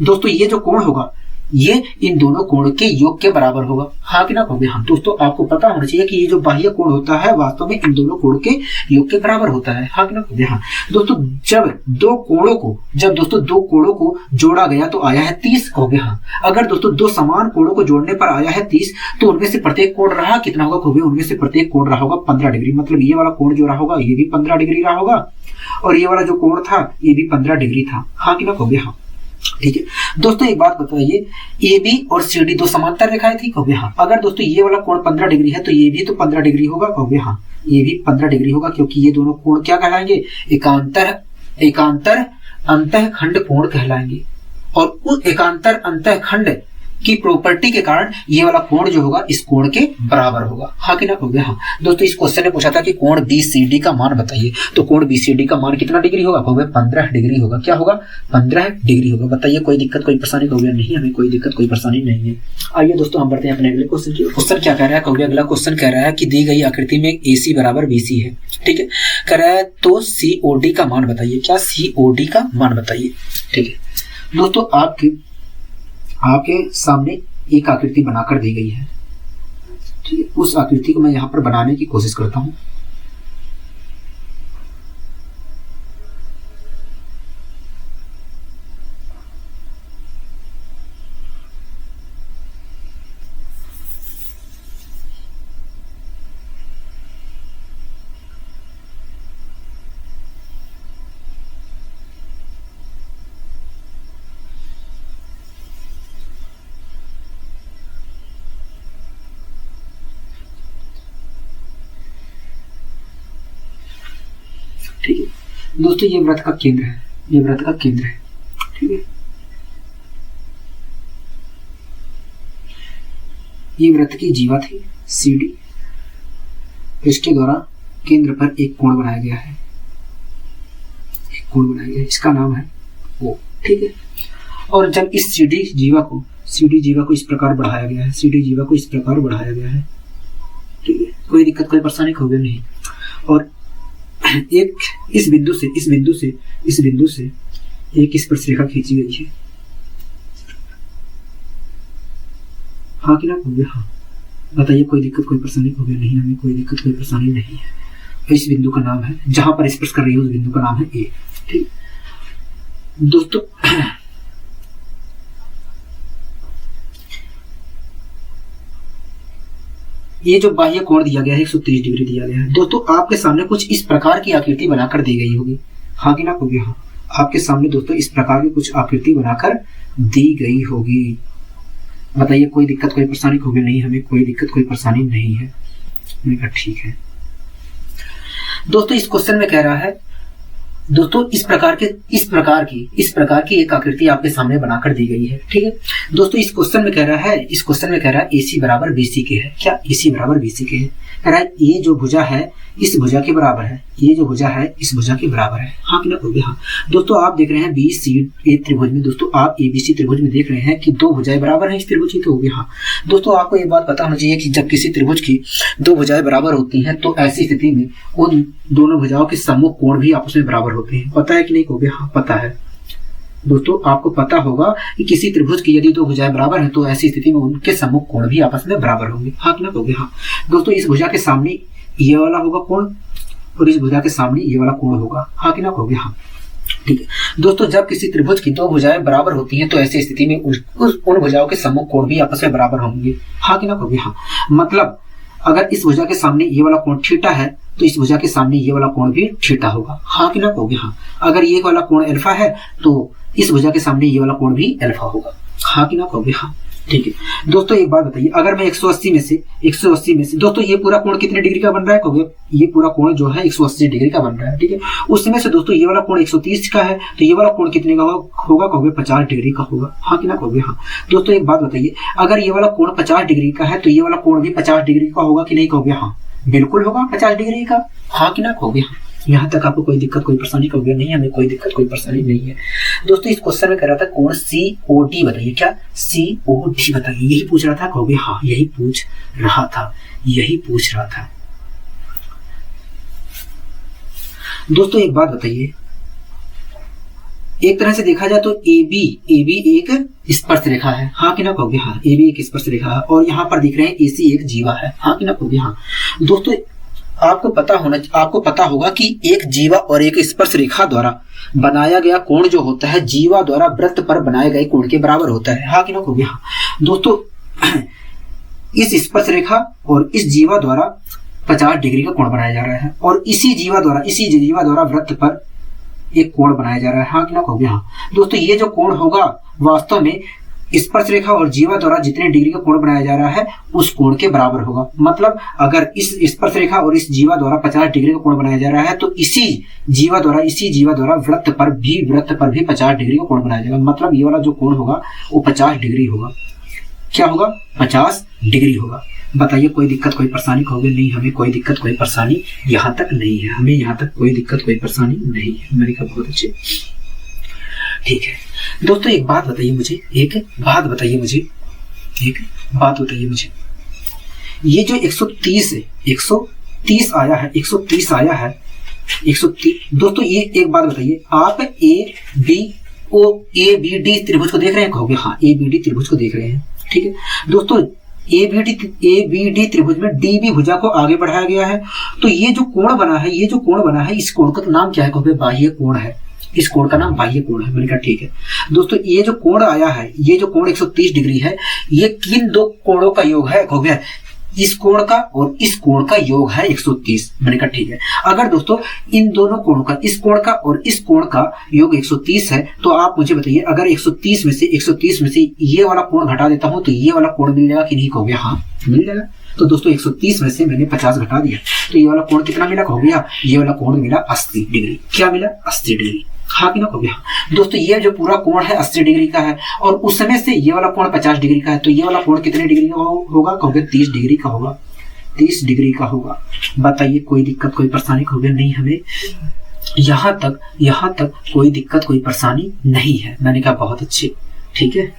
दोस्तों ये जो कोण होगा ये इन दोनों कोण के योग के बराबर होगा। हाँ कि ना कहोगे? हाँ। दोस्तों आपको पता होना चाहिए कि ये जो बाह्य कोण होता है वास्तव में इन दोनों कोण के योग के बराबर होता है। हाँ कि ना कहोगे? हाँ। दोस्तों जब दो कोणों को जोड़ा गया तो आया है 30, कहोगे? हाँ। अगर दोस्तों दो समान कोणों को जोड़ने पर आया है 30, तो उनमें से प्रत्येक कोण रहा कितना होगा, कहोगे? उनमें से प्रत्येक कोण रहा होगा 15 डिग्री। मतलब ये वाला कोण जो रहा होगा ये भी 15 डिग्री रहा होगा और ये वाला जो कोण था ये भी 15 डिग्री था। हाँ कि ना कहोगे? हाँ। ठीक है दोस्तों, एक बात बताइए, AB और CD दो समांतर रेखाएं थी, कहोगे? हाँ। अगर दोस्तों ये वाला कोण 15 डिग्री है तो ये भी तो 15 डिग्री होगा, कहोगे? हाँ। ये भी 15 डिग्री होगा, क्योंकि ये दोनों कोण क्या कहलाएंगे, एकांतर अंतः खंड कोण कहलाएंगे। और उस एकांतर अंतः खंड की प्रॉपर्टी के कारण ये वाला कोण जो होगा इस कोण के बराबर होगा। हाँ कि ना कहोगे? हाँ। दोस्तों इस क्वेश्चन ने पूछा था कि कोण BCD का मान बताइए, तो कोण BCD का मान कितना डिग्री होगा, कहोगे? 15 डिग्री होगा। क्या होगा? 15 डिग्री होगा। बताइए कोई दिक्कत कोई परेशानी, कहोगे? नहीं, हमें कोई दिक्कत कोई परेशानी नहीं है। आइए दोस्तों हम बढ़ते हैं अपने अगले क्वेश्चन की। क्वेश्चन क्या कह रहा है, कहोगे? अगला क्वेश्चन कह रहा है कि दी गई आकृति में AC बराबर BC है। ठीक है, कह रहा है तो COD का मान बताइए। क्या COD का मान बताइए। ठीक है दोस्तों, आपके सामने एक आकृति बनाकर दी गई है। ठीक है, उस आकृति को मैं यहाँ पर बनाने की कोशिश करता हूँ। दोस्तों ये वृत्त का केंद्र है, ये वृत्त का केंद्र है, ठीक है। ये वृत्त की जीवा थी CD, इसके द्वारा केंद्र पर एक कोण बनाया गया है, एक कोण बनाया गया है, इसका नाम है O, ठीक है। और जब इस CD जीवा को इस प्रकार बढ़ाया गया है, CD जीवा को इस प्रकार बढ़ाया गया है, ठीक है, कोई दिक्कत कोई परेशानी हो गई नहीं। और एक इस बिंदु से एक स्पर्श रेखा खींची गई है, हाँ कि ना हो गया? हाँ, बताइए कोई दिक्कत कोई परेशानी हो गया? नहीं, हमें कोई दिक्कत कोई परेशानी नहीं है। इस बिंदु का नाम है, जहां पर स्पर्श कर रही है उस बिंदु का नाम है A, ठीक। दोस्तों ये जो बाह्य कोण दिया गया है 130 डिग्री दिया गया है। दोस्तों आपके सामने कुछ इस प्रकार की आकृति बनाकर दी गई होगी, हाँ कि ना हो गया? हाँ, आपके सामने दोस्तों इस प्रकार की कुछ आकृति बनाकर दी गई होगी। बताइए कोई दिक्कत कोई परेशानी होगी? नहीं, हमें कोई दिक्कत कोई परेशानी नहीं है। मैंने कहा ठीक है। दोस्तों इस क्वेश्चन में कह रहा है, दोस्तों इस प्रकार की एक आकृति आपके सामने बनाकर दी गई है, ठीक है। दोस्तों इस क्वेश्चन में कह रहा है AC बराबर BC के है। क्या AC बराबर BC के है? कह रहा है ये जो भुजा है इस भुजा के बराबर है, ये जो भुजा है इस भुजा के बराबर है, हाँ कि ना हो गया? हाँ। दोस्तों आप देख रहे हैं BCA त्रिभुज में, दोस्तों आप ABC त्रिभुज में देख रहे हैं कि दो भुजाएं बराबर हैं इस त्रिभुज की, तो हो गया। हाँ दोस्तों आपको ये बात पता होना चाहिए कि जब किसी त्रिभुज की दो भुजाएं बराबर होती हैं तो ऐसी स्थिति में उन दोनों भुजाओं के सम्मुख कोण भी आपस में बराबर होते हैं। पता है कि नहीं? हो गया? हाँ पता है। दोस्तों आपको पता होगा कि किसी त्रिभुज की यदि दो भुजाएं बराबर हैं तो ऐसी स्थिति में उनके सम्मुख कोण भी आपस में बराबर होंगे, हाँ कि ना हो गया? हाँ। दोस्तों इस भुजा के सामने ये वाला होगा कोण और इस भुजा के सामने ये वाला कोण होगा, हाँ कि ना हो गया? हाँ ठीक है। दोस्तों जब किसी त्रिभुज की दो भुजाएं बराबर होती हैं तो ऐसी स्थिति में उन भुजाओं के सम्मुख कोण भी आपस में बराबर होंगे, हाँ कि ना हो गया? हाँ। मतलब अगर इस भुजा के सामने ये वाला कोण थीटा है तो इस भुजा के सामने ये वाला कोण भी थीटा होगा, हाँ कि ना हो गया? हाँ। अगर ये वाला कोण अल्फा है तो इस भुजा के सामने ये वाला कोण भी अल्फा होगा, हाँ कि ना हो गया? हाँ ठीक है। दोस्तों एक बात बताइए, अगर मैं 180 में से दोस्तों ये पूरा कोण कितने डिग्री का बन रहा है? कहोगे ये पूरा कोण जो है 180 डिग्री का बन रहा है, ठीक है। उसमें से दोस्तों ये वाला कोण 130 का है तो ये वाला कोण कितने का होगा? कहोगे 50 डिग्री का होगा, हाँ कि ना कहोगे? हाँ। दोस्तों एक बात बताइए, अगर ये वाला कोण 50 डिग्री का है तो ये वाला कोण भी 50 डिग्री का होगा कि नहीं? कहोगे हाँ बिल्कुल होगा 50 डिग्री का, हाँ कि ना कहोगे? हाँ। यहाँ तक आपको कोई दिक्कत कोई परेशानी कहोगे? नहीं, हमें कोई दिक्कत कोई परेशानी नहीं है। दोस्तों इस क्वेश्चन में कह रहा था कोण COD बताइए, क्या COD बताइए, यही पूछ रहा था? कहोगे हाँ यही पूछ रहा था। दोस्तों एक बात बताइए, एक तरह से देखा जाए तो AB एक स्पर्श रेखा है, हाँ कि ना कहोगे? हाँ AB एक स्पर्श रेखा है और यहाँ पर दिख रहे हैं AC एक जीवा है, हाँ कि ना कहोगे? हाँ। दोस्तों आपको पता होगा कि एक जीवा और एक स्पर्श रेखा द्वारा बनाया गया कोण जो होता है जीवा द्वारा वृत्त पर बनाए गए कोण के बराबर होता है, हाँ कि ना कहोगे? हाँ। दोस्तों इस स्पर्श रेखा और इस जीवा द्वारा 50 डिग्री का कोण बनाया जा रहा है और इसी जीवा द्वारा वृत्त पर एक कोण बनाया जा रहा है, हाँ कि ना कहोगे? हाँ। दोस्तों ये जो कोण होगा वास्तव में स्पर्श रेखा और जीवा द्वारा जितने डिग्री का कोण बनाया जा रहा है उस कोण के बराबर होगा। मतलब अगर इस स्पर्श रेखा और इस जीवा द्वारा 50 डिग्री का कोण बनाया जा रहा है तो इसी जीवा द्वारा वृत्त पर भी 50 डिग्री का कोण बनाया जाएगा। मतलब ये वाला जो कोण होगा वो 50 डिग्री होगा। क्या होगा? 50 डिग्री होगा। बताइए कोई दिक्कत कोई परेशानी कहोगे? नहीं, हमें कोई दिक्कत कोई परेशानी यहाँ तक नहीं है, हमें यहाँ तक कोई दिक्कत कोई परेशानी नहीं है। मैंने कहा बहुत अच्छे, ठीक है। दोस्तों एक बात बताइए मुझे, ये जो 130 है 130 आया है 130 दोस्तों ये एक बात बताइए, आप ABD त्रिभुज को देख रहे हैं? कहोगे हाँ ABD त्रिभुज को देख रहे हैं, ठीक है। दोस्तों ABD त्रिभुज में DB भुजा को आगे बढ़ाया गया है तो ये जो कोण बना है इस कोण का नाम क्या है? कहोगे बाह्य कोण है, इस कोण का नाम बाह्य कोण है। मैंने कहा ठीक है। दोस्तों ये जो कोण आया है, ये जो कोण 130 डिग्री है, ये किन दो कोणों का योग है? कहोगे इस कोण का और इस कोण का योग है 130। मैंने कहा ठीक है। अगर दोस्तों इन दोनों कोणों का, इस कोण का और इस कोण का योग 130 है तो आप मुझे बताइए अगर 130 में से ये वाला कोण घटा देता हूं तो ये वाला कोण मिल जाएगा कि नहीं? कहोगे हाँ मिल जाएगा। तो दोस्तों 130 में से मैंने 50 घटा दिया, तो ये वाला कोण कितना मिला हो गया, ये वाला कोण मिला 80 डिग्री। क्या मिला, 80 डिग्री। हाँ कि ना हो गया। दोस्तों ये जो पूरा कोण है 80 डिग्री का है और उस समय से ये वाला कोण 50 डिग्री का है, तो ये वाला कोण कितने डिग्री का होगा, कहोगे 30 डिग्री का होगा, 30 डिग्री का होगा। बताइए कोई दिक्कत कोई परेशानी होगी नहीं हमें, यहाँ तक कोई दिक्कत कोई परेशानी नहीं है। मैंने कहा बहुत अच्छे, ठीक है।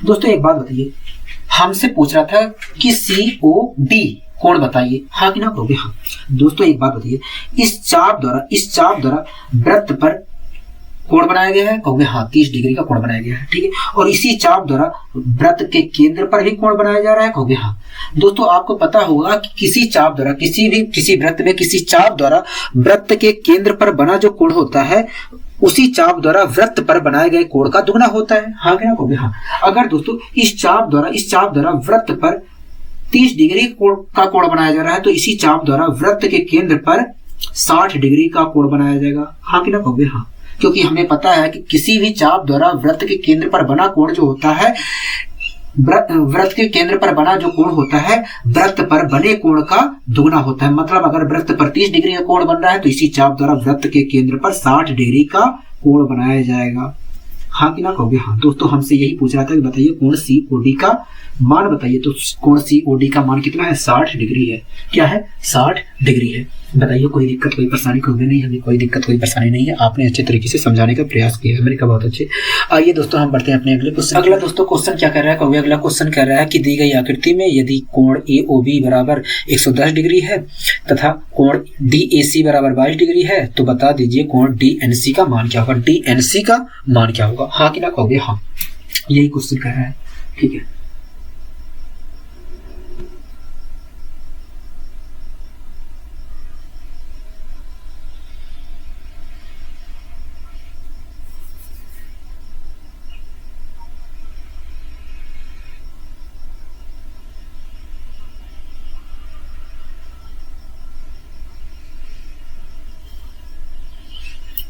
दोस्तों एक बात बताइए, हमसे पूछ रहा था कि COD कोण बताइए, हाँ कि ना कहोगे हाँ। दोस्तों एक बात बताइए, इस चाप द्वारा वृत्त पर कोण बनाया गया है, कहोगे हाँ 30 डिग्री का कोण बनाया गया है, ठीक है। और इसी चाप द्वारा वृत्त के केंद्र पर भी कोण बनाया जा रहा है, कहोगे हाँ। दोस्तों आपको पता होगा कि किसी चाप द्वारा किसी वृत्त में किसी चाप द्वारा वृत्त के केंद्र पर बना जो कोण होता है उसी चाप द्वारा वृत्त पर बनाए गए कोण का दुगना होता है, हाँ क्या कहोगे हाँ। अगर दोस्तों इस चाप द्वारा वृत्त पर 30 डिग्री का कोण बनाया जा रहा है, तो इसी चाप द्वारा वृत्त के केंद्र पर 60 डिग्री का कोण बनाया जाएगा, हाँ कि ना कहोगे हाँ। क्योंकि हमें पता है कि किसी भी चाप द्वारा वृत्त के केंद्र पर बना कोण जो होता है, वृत्त के केंद्र पर बना जो कोण होता है वृत्त पर बने कोण का दुगना होता है। मतलब अगर वृत्त पर 30 डिग्री का कोण बन रहा है तो इसी चाप द्वारा वृत्त के केंद्र पर 60 डिग्री का कोण बनाया जाएगा, हाँ कि ना कहोगे हाँ। दोस्तों हमसे यही पूछ रहा था कि बताइए कोण COD का मान बताइए, तो कोण COD का मान कितना है, 60 डिग्री है। क्या है, 60 डिग्री है। बताइए कोई दिक्कत कोई परेशानी होगी नहीं हमें, कोई दिक्कत कोई परेशानी नहीं है। आपने अच्छे तरीके से समझाने का प्रयास किया है, मैंने कहा बहुत अच्छे। आइए दोस्तों हम बढ़ते हैं अपने अगले क्वेश्चन। अगला दोस्तों क्वेश्चन क्या कर रहा है, कहोगे अगला क्वेश्चन कह रहा है कि दी गई आकृति में यदि कोण AOB बराबर 110 डिग्री है तथा कोण DAC बराबर 22 डिग्री है, तो बता दीजिए कोण DNC का मान क्या होगा, DNC का मान क्या होगा, हाँ कि ना कहोगे हाँ। यही क्वेश्चन कर रहा है, ठीक है।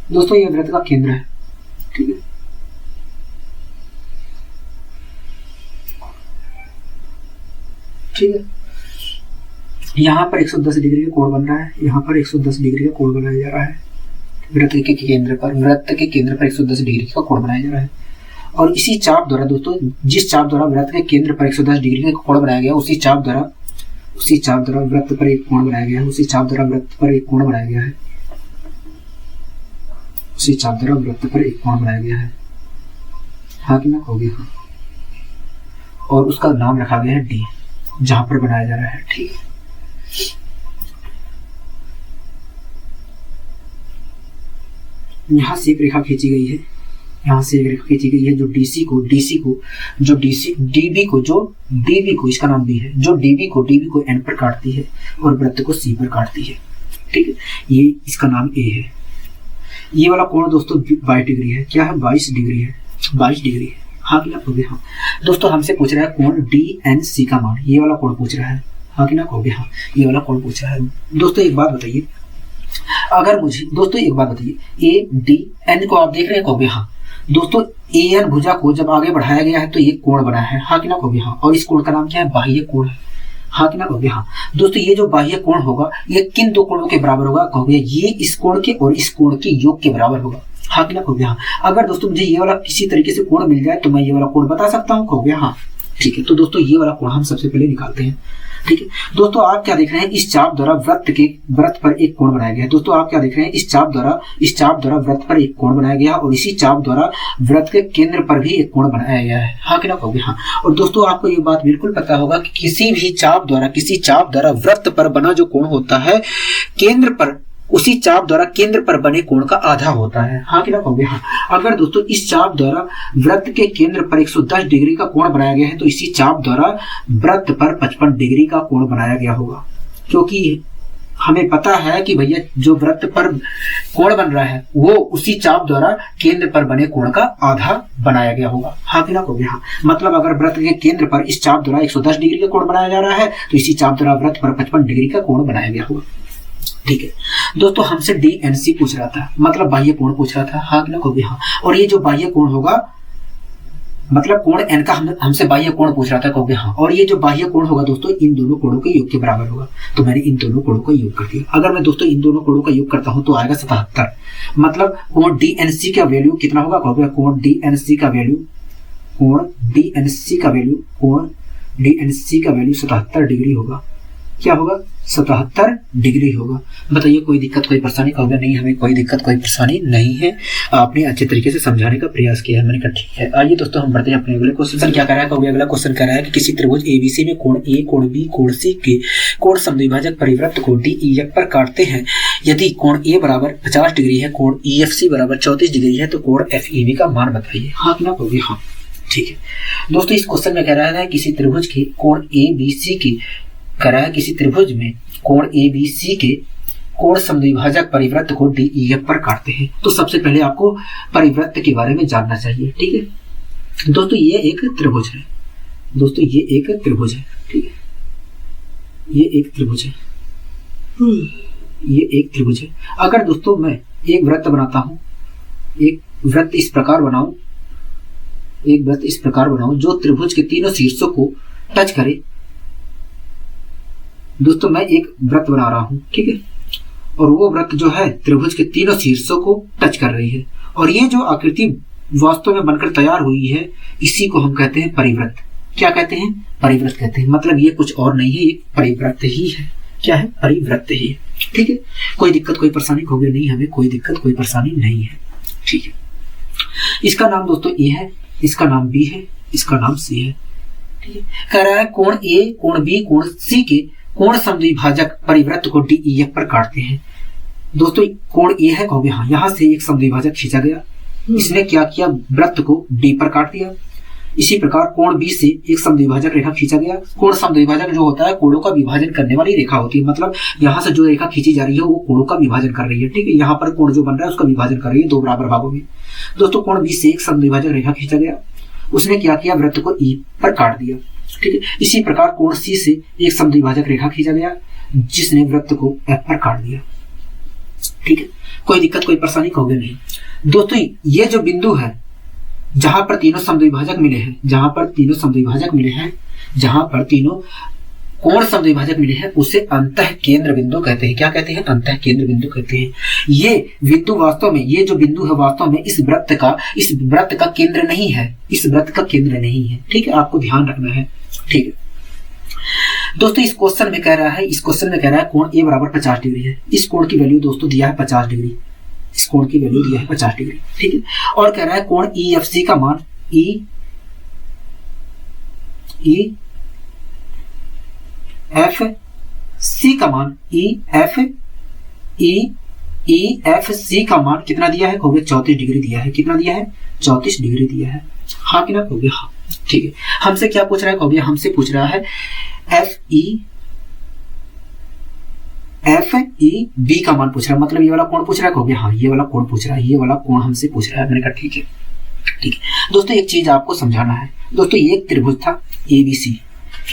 दोस्तों ये वृत्त का केंद्र है, ठीक है। ठीक है, यहाँ पर 110 डिग्री का कोण बन रहा है, यहाँ पर 110 डिग्री का कोण बनाया जा रहा है। वृत्त के केंद्र पर 110 डिग्री का कोण बनाया जा रहा है। और इसी चाप द्वारा दोस्तों, जिस चाप द्वारा वृत्त के केंद्र पर 110 डिग्री का कोण बनाया गया, उसी चाप द्वारा वृत्त पर एक कोण बनाया गया है, उसी चाप द्वारा वृत्त पर एक कोण बनाया गया है, उसी चाप द्वारा वृत्त पर एक कोण बनाया गया है, हाँ कि ना कहोगे हाँ। और उसका नाम रखा गया है D, जहां पर बनाया जा रहा है, ठीक है। यहां से एक रेखा खींची गई है, जो DB को इसका नाम B है, जो DB को N पर काटती है और वृत्त को C पर काटती है, ठीक है। ये इसका नाम A है। ये वाला कोण दोस्तों 22 डिग्री है, क्या है 22 डिग्री है, 22 डिग्री है, हाँ कि ना कहोगे हाँ। दोस्तों हमसे पूछ रहा है कोण DNC का मान, ये वाला कोण पूछ रहा है, हाँ कि ना कहोगे हाँ। ये वाला कोण पूछ रहा है। दोस्तों एक बात बताइए, ADN को आप देख रहे हैं, कहोगे हाँ। दोस्तों AN भुजा को जब आगे बढ़ाया गया है तो ये कोण बना है, हाँ कि ना कहोगे हाँ। और इस कोण का नाम क्या है, बाह्य कोण है, हाँ कि ना कहोगे हाँ। दोस्तों ये जो बाह्य कोण होगा ये किन दो कोणों के बराबर होगा, कहोगे ये इस कोण के और इस कोण के योग के बराबर होगा, हाँ कि ना कहोगे हाँ। अगर दोस्तों मुझे ये वाला किसी तरीके से कोण मिल जाए तो मैं ये वाला कोण बता सकता हूँ, कहोगे हाँ, ठीक है। तो दोस्तों ये वाला कोण हम सबसे पहले निकालते हैं, ठीक है। दोस्तों आप क्या देख रहे हैं, इस चाप द्वारा वृत्त पर एक कोण बनाया गया है। दोस्तों आप क्या देख रहे हैं, इस चाप द्वारा वृत्त पर एक कोण बनाया गया और इसी चाप द्वारा वृत्त के केंद्र पर भी एक कोण बनाया गया है, हाँ कि ना कहोगे हाँ। और दोस्तों आपको ये बात बिल्कुल पता होगा कि किसी चाप द्वारा वृत्त पर बना जो कोण होता है केंद्र पर, उसी चाप द्वारा केंद्र पर बने कोण का आधा होता है, हाँ कि ना कहोगे हाँ। अगर दोस्तों इस चाप द्वारा वृत्त के केंद्र पर 110 डिग्री का कोण बनाया गया है तो इसी चाप द्वारा वृत्त पर 55 डिग्री का कोण बनाया गया होगा, क्योंकि हमें पता है कि भैया जो वृत्त पर कोण बन रहा है वो उसी चाप द्वारा केंद्र पर बने कोण का आधा बनाया गया होगा, हाँ कि ना कहोगे हाँ। मतलब अगर वृत्त के केंद्र पर इस चाप द्वारा 110 डिग्री का कोण बनाया जा रहा है तो इसी चाप द्वारा वृत्त पर 55 डिग्री का कोण बनाया गया होगा, ठीक है। दोस्तों हमसे DNC पूछ रहा था, मतलब बाह्य कोण पूछ रहा था, हाँ कि ना कहोगे हाँ। और ये जो बाह्य कोण होगा मतलब कोण n का हमसे बाह्य कोण पूछ रहा था, कहोगे हाँ, और ये जो बाह्य कोण होगा दोस्तों इन दोनों कोणों के योग के बराबर होगा। तो मैंने इन दोनों कोणों का योग कर दिया। अगर मैं दोस्तों इन दोनों कोणों का योग करता हूं तो आएगा 77। मतलब कोण DNC का वैल्यू कितना होगा, कहोगे कोण DNC का वैल्यू, कोण DNC का वैल्यू, कोण DNC का वैल्यू 77 डिग्री होगा। क्या होगा, 77 डिग्री होगा। बताइए कोई दिक्कत कोई परेशानी, कहोगे नहीं हमें कोई दिक्कत कोई परेशानी नहीं है, आपने अच्छे तरीके से समझाने का प्रयास किया है। मैंने कहा ठीक है। आइए दोस्तों हम बढ़ते हैं अपने अगले क्वेश्चन। क्या कह रहा है, कहोगे अगला क्वेश्चन कह रहा है कि किसी त्रिभुज ABC में कोण A, कोण B, कोण C के कोण समद्विभाजक परिवृत्त को DEF पर काटते हैं। यदि कोण A बराबर 50 डिग्री है, कोण EFC बराबर 34 डिग्री है, तो कोण FEB का मान बताइए। हाँ कि ना, कहोगे हाँ। ठीक है दोस्तों, इस क्वेश्चन में कह रहा है किसी त्रिभुज के कोण ABC की कह रहा है किसी त्रिभुज में कोण ABC के कोण समद्विभाजक परिवृत्त को DEF पर काटते हैं। तो सबसे पहले आपको परिवृत्त के बारे में जानना चाहिए। ठीक है दोस्तों, ये एक त्रिभुज है। दोस्तों ये एक त्रिभुज है। ठीक है, ये एक त्रिभुज है, ये एक त्रिभुज है। अगर दोस्तों मैं एक वृत्त बनाता हूं, एक वृत्त इस प्रकार बनाऊं, एक वृत्त इस प्रकार बनाऊं जो त्रिभुज के तीनों शीर्षों को टच करे। दोस्तों मैं एक वृत्त बना रहा हूं, ठीक है, और वो वृत्त जो है त्रिभुज के तीनों शीर्षों को टच कर रही है, और ये जो आकृति वास्तव में बनकर तैयार हुई है इसी को हम कहते हैं परिवृत्त। क्या कहते हैं, परिवृत्त कहते हैं। मतलब ये कुछ और नहीं है, ये परिवृत्त ही है। क्या है, परिवृत्त ही है। ठीक है, कोई दिक्कत कोई परेशानी, कहोगे नहीं हमें कोई दिक्कत कोई परेशानी नहीं है। ठीक है, इसका नाम दोस्तों ए है, इसका नाम बी है, इसका नाम सी है। ठीक है, कह रहा है कोण ए, कोण बी, कोण सी के कोण समद्विभाजक परिवृत्त को DEF पर काटते हैं। दोस्तों कोण ए है, कहोगे हाँ, यहां से एक समद्विभाजक खींचा गया, इसने क्या किया, वृत्त को D पर काट दिया। इसी प्रकार कोण बी से एक समद्विभाजक रेखा खींचा गया। कोण समद्विभाजक जो होता है कोणों का विभाजन करने वाली रेखा होती है। मतलब यहाँ से जो रेखा खींची जा रही है वो कोणों का विभाजन कर रही है। ठीक है, यहाँ पर कोण जो बन रहा है उसका विभाजन कर रही है दो बराबर भागों में। दोस्तों कोण बी से एक समद्विभाजक रेखा खींचा गया, उसने क्या किया, वृत्त को E पर काट दिया। ठीक है, इसी प्रकार कोण C से एक समद्विभाजक रेखा खींचा गया जिसने वृत्त को F पर काट दिया। ठीक है, कोई दिक्कत कोई परेशानी, कहोगे नहीं। दोस्तों ये जो बिंदु है जहां पर तीनों समद्विभाजक मिले हैं, जहां पर तीनों समद्विभाजक मिले हैं, जहां पर तीनों कोण समद्विभाजक मिले हैं उसे अंतः केंद्र बिंदु कहते हैं। क्या कहते हैं, अंतः केंद्र बिंदु कहते हैं। ये बिंदु वास्तव में, ये जो बिंदु है वास्तव में इस वृत्त का केंद्र नहीं है, इस वृत्त का केंद्र नहीं है। ठीक है, आपको ध्यान रखना है। ठीक है दोस्तों, इस क्वेश्चन में कह रहा है कोण ए बराबर 50 डिग्री है। इस कोण की वैल्यू दोस्तों दिया है 50 डिग्री, इस कोण की वैल्यू दिया है 50 डिग्री। ठीक है, और कह रहा है कोण EFC का मान EFC का मान EFC का मान कितना दिया है, कहोगे 34 डिग्री दिया है। कितना दिया है, 34 डिग्री दिया है। हाँ कि ना, कहोगे हाँ। ठीक है, हमसे क्या पूछ रहा है, कहोगे हमसे पूछ रहा है FEB का मान पूछ रहा है। मतलब ये वाला कोण पूछ रहा है, कहोगे हाँ ये वाला कोण पूछ रहा है, ये वाला कोण हमसे पूछ रहा है। मैंने कहा ठीक है। ठीक है दोस्तों, एक चीज आपको समझाना है। दोस्तों ये एक त्रिभुज था ABC,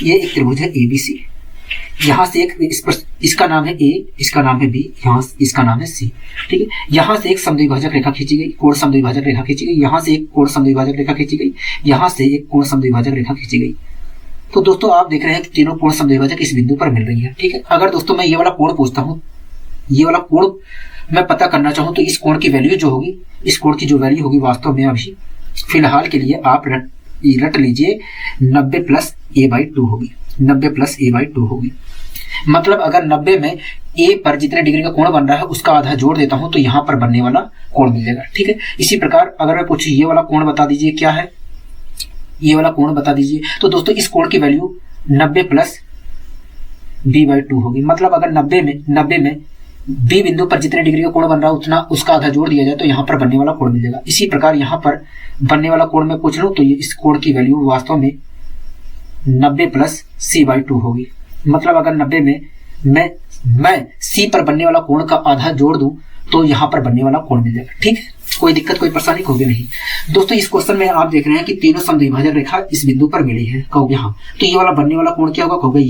ये एक त्रिभुज है ABC। यहाँ से एक इसका नाम है A, इसका नाम है B, यहाँ इसका नाम है C। ठीक है, यहाँ से एक समद्विभाजक रेखा खींची गई, कोण समद्विभाजक रेखा खींची गई, यहाँ से एक कोण समद्विभाजक रेखा खींची गई, यहाँ से एक कोण समद्विभाजक रेखा खींची गई। तो दोस्तों आप देख रहे हैं कि तीनों कोण समद्विभाजक इस बिंदु पर मिल रही है। ठीक है, अगर दोस्तों मैं ये वाला कोण पूछता हूँ, ये वाला कोण मैं पता करना चाहूँ तो इस कोण की वैल्यू जो होगी, इस कोण की जो वैल्यू होगी वास्तव में अभी फिलहाल के लिए आप रट लीजिए 90 प्लस A/2 होगी, 90 प्लस A/2 होगी। मतलब अगर 90 में A पर जितने डिग्री का कोण बन रहा है उसका आधा जोड़ देता हूं तो यहाँ पर बनने वाला कोण मिल जाएगा। ठीक है, इसी प्रकार अगर मैं पूछूं ये वाला कोण बता दीजिए क्या है, ये वाला कोण बता दीजिए, तो दोस्तों इस कोण की वैल्यू 90 प्लस B/2 होगी। मतलब अगर 90 में B बिंदु पर जितने डिग्री का कोण बन रहा है उतना उसका आधा जोड़ दिया जाए तो यहाँ पर बनने वाला कोण मिल जाएगा। इसी प्रकार यहाँ पर बनने वाला कोण मैं पूछ लूं तो ये इस कोण की वैल्यू वास्तव में 90 प्लस C/2 होगी। मतलब अगर 90 में मैं C पर बनने वाला कोण का आधा जोड़ दूं तो यहाँ पर बनने वाला कोण मिल जाएगा। ठीक है, कोई दिक्कत कोई परेशानी होगी नहीं। दोस्तों इस क्वेश्चन में आप देख रहे हैं कि तीनों समद्विभाजक रेखा इस बिंदु पर मिली है, कहोगे हाँ। तो ये वाला बनने वाला कोण क्या होगा, कहोगे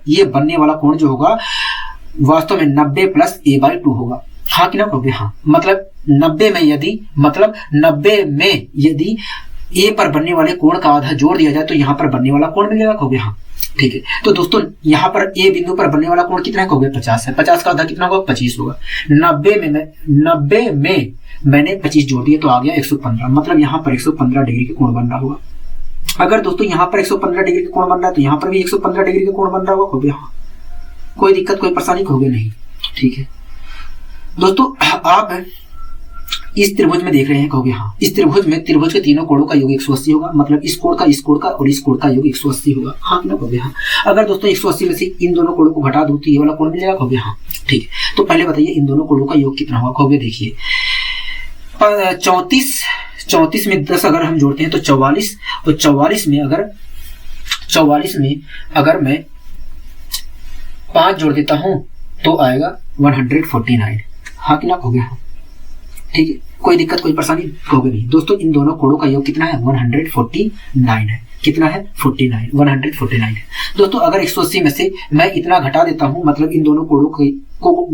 ये बनने वाला कोण जो होगा वास्तव में 90 प्लस A/2 होगा। हाँ कि ना, कहोगे हाँ। मतलब 90 में यदि ए पर बनने वाले कोण का आधा जोड़ दिया जाए तो यहाँ पर बनने वाला कोण मिल जाएगा, कहोगे हाँ। ठीक है, तो दोस्तों यहाँ पर ए बिंदु पर बनने वाला कोण कितना है, कहोगे 50 है। 50 का आधा कितना होगा, 25 होगा। 90 में मैंने 25 जोड़ दिया तो आ गया 115, मतलब यहाँ पर 115 डिग्री का कोण बन रहा होगा। अगर दोस्तों यहाँ पर 115 डिग्री का कोण बन रहा है तो यहाँ पर भी 115 डिग्री का कोण बन रहा होगा, कहोगे हाँ। कोई दिक्कत कोई परेशानी, कहोगे नहीं। ठीक है दोस्तों, आप इस त्रिभुज में देख रहे हैं, कहोगे हाँ। इस त्रिभुज में त्रिभुज के तीनों कोणों का योग 180 होगा, मतलब इस कोण का और इस कोण का योग 180 होगा, हाँ कि ना, कहोगे हाँ। अगर दोस्तों 180 में से इन दोनों कोणों को घटा दूं तो ये वाला कोण मिल जाएगा, कहोगे हाँ। ठीक है, तो पहले बताइए इन दोनों कोणों का योग कितना होगा, कहोगे देखिए 34 में 10 अगर हम जोड़ते हैं तो 44, और 44 में अगर मैं 5 जोड़ देता हूं तो आएगा 149, हाँ कि ना, कहोगे हाँ। ठीक है, कोई दिक्कत कोई परेशानी, कहोगे नहीं। दोस्तों इन दोनों कोणों का योग कितना है, 149 है। कितना है, 149 है। दोस्तों अगर 180 में से मैं इतना घटा देता हूं, मतलब इन दोनों कोणों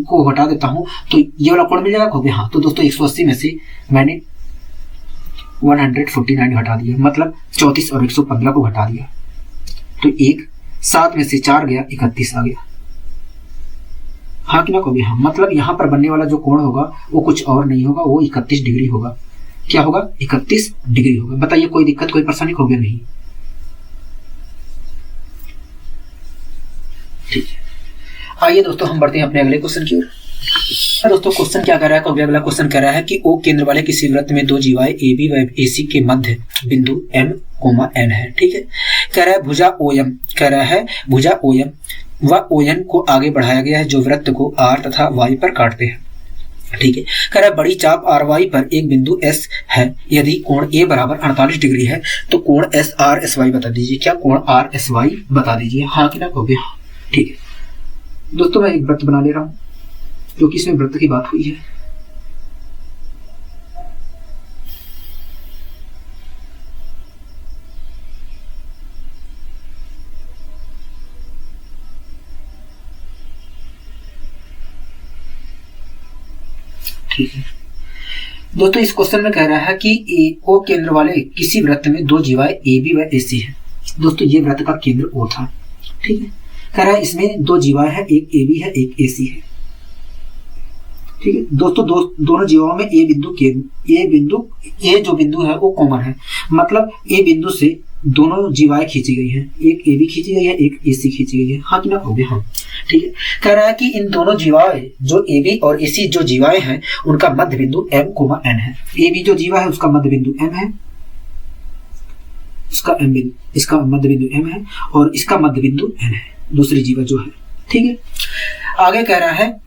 को घटा देता हूं तो ये वाला कोण मिल जाएगा, कहोगे हाँ। तो दोस्तों 180 में से मैंने 149 घटा दिया, मतलब 34 और 115 को घटा दिया तो 7 में से 4 गया, 31 आ गया, हाँ कि ना, कहोगे हाँ। मतलब यहाँ पर बनने वाला जो कोण होगा वो कुछ और नहीं होगा, वो 31 डिग्री होगा। क्या होगा, 31 डिग्री होगा। बताइए कोई दिक्कत कोई परेशानी, कहोगे नहीं। ठीक है, आइए दोस्तों हम बढ़ते हैं अपने अगले क्वेश्चन की ओर। दोस्तों क्वेश्चन क्या कर रहा है, कहोगे अगला क्वेश्चन कह रहा है कि ओ केंद्र वाले किसी वृत्त में दो जीवाएं ए बी व ए सी के मध्य बिंदु M, N है। ठीक है, कह रहा है भुजा OM, कह रहा है भुजा OM व ON को आगे बढ़ाया गया है जो वृत्त को R तथा Y पर काटते हैं। ठीक है, कह रहा है बड़ी चाप RY पर एक बिंदु S है, यदि कोण A बराबर 48 डिग्री है तो कोण SRSY बता दीजिए। क्या, कोण RSY बता दीजिए, हाँ कि ना, कहोगे हाँ। ठीक है दोस्तों, मैं एक वृत्त बना ले रहा हूं क्योंकि इसमें वृत्त की बात हुई है। ठीक है दोस्तों, इस क्वेश्चन में कह रहा है कि ओ केंद्र वाले किसी वृत्त में दो जीवाएं ए बी व ए सी है। दोस्तों ये वृत्त का केंद्र O था। ठीक है, कह रहा है इसमें दो जीवाएं हैं, एक ए बी है एक ए सी है। ठीक है दोस्तों, दोनों जीवाओं में ए जो बिंदु है वो कॉमन है, मतलब ए बिंदु से दोनों जीवाएं खींची गई हैं, एक ए बी खींची गई है एक ए सी खींची गई है, हाँ कि ना, कहोगे हाँ। ठीक है, कह रहा है कि इन दोनों जीवाएं जो ए बी और ए सी जो जीवाएं हैं उनका मध्य बिंदु M, N है। ए बी जो जीवा है उसका मध्य बिंदु M है, इसका मध्य बिंदु M है और इसका मध्य बिंदु N है, दूसरी जीवा जो है। ठीक है, आगे कह रहा है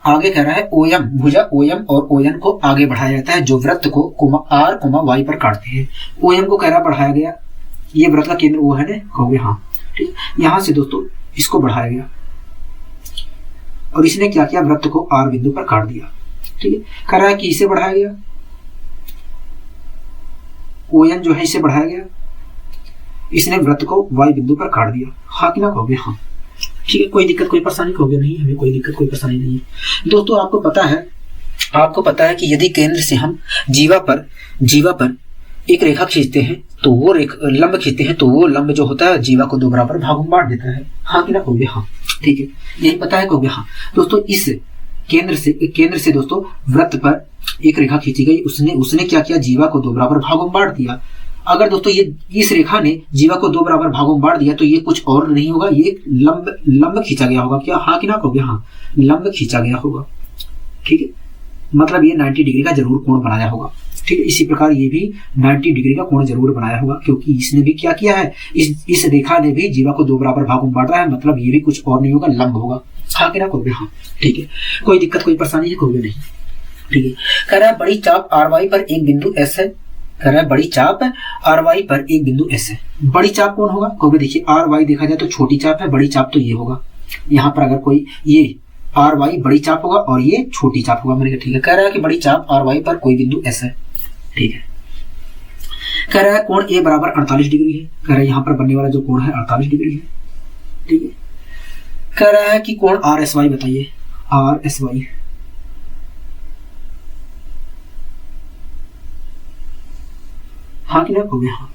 OM, भुजा OM और ON को आगे बढ़ाया जाता है जो वृत्त को R, Y पर काटते हैं। OM को कह रहा बढ़ाया गया, ये वृत्त का केंद्र वो है ना, कहोगे हाँ। ठीक, यहां से दोस्तों इसको बढ़ाया गया और इसने क्या किया, वृत्त को R बिंदु पर काट दिया। ठीक है, कह रहा है कि इसे बढ़ाया गया, ON जो है इसे बढ़ाया गया, इसने वृत्त को Y बिंदु पर काट दिया, हाँ कि ना, कहोगे हाँ। ठीक है, कोई दिक्कत कोई परेशानी, कहोगे नहीं, हमें कोई दिक्कत कोई परेशानी नहीं है। दोस्तों आपको पता है कि यदि केंद्र से हम जीवा पर एक रेखा खींचते हैं तो वो लंब खींचते हैं तो वो लंब जो होता है जीवा को दो बराबर भागों में बांट देता है, हाँ कि ना, कहोगे हाँ। ठीक है, यही पता है, कहोगे हाँ। दोस्तों इस केंद्र से दोस्तों वृत्त पर एक रेखा खींची गई, उसने क्या किया, जीवा को दो बराबर भागों में बांट दिया। अगर दोस्तों ये इस रेखा ने जीवा को दो बराबर भागों में बांट दिया तो ये कुछ और नहीं होगा, ये लंब खींचा गया होगा। क्या, हाँ कि ना, कहोगे हाँ, लंब खींचा गया होगा। ठीक है, मतलब ये 90 डिग्री का जरूर कोण बनाया होगा। ठीक है, इसी प्रकार ये भी 90 डिग्री का कोण जरूर बनाया होगा क्योंकि इसने भी क्या किया है, इस रेखा ने भी जीवा को दो बराबर भागों में बांटा है, मतलब ये भी कुछ और नहीं होगा, लंब होगा, हाँ कि ना, कहोगे हाँ। ठीक है, कोई दिक्कत कोई परेशानी है, कहोगे नहीं। ठीक है, कह रहा है बड़ी चाप RY पर एक बिंदु S है, कह रहा है बड़ी चाप RY पर एक बिंदु S है। बड़ी चाप कौन होगा, कहोगे देखिए RY देखा जाए तो छोटी चाप है, बड़ी चाप तो ये होगा। यहाँ पर अगर कोई ये RY बड़ी चाप होगा और ये छोटी चाप होगा, मैंने कहा ठीक है। कह रहा है कि बड़ी चाप RY पर कोई बिंदु S है। ठीक है, कह रहा है कोण A बराबर 48 डिग्री है, कह रहा है यहाँ पर बनने वाला जो कोण है 48 डिग्री है। ठीक है, कह रहा है कि कोण RSY बताइए, RSY हाँ कि ना, कहोगे हाँ।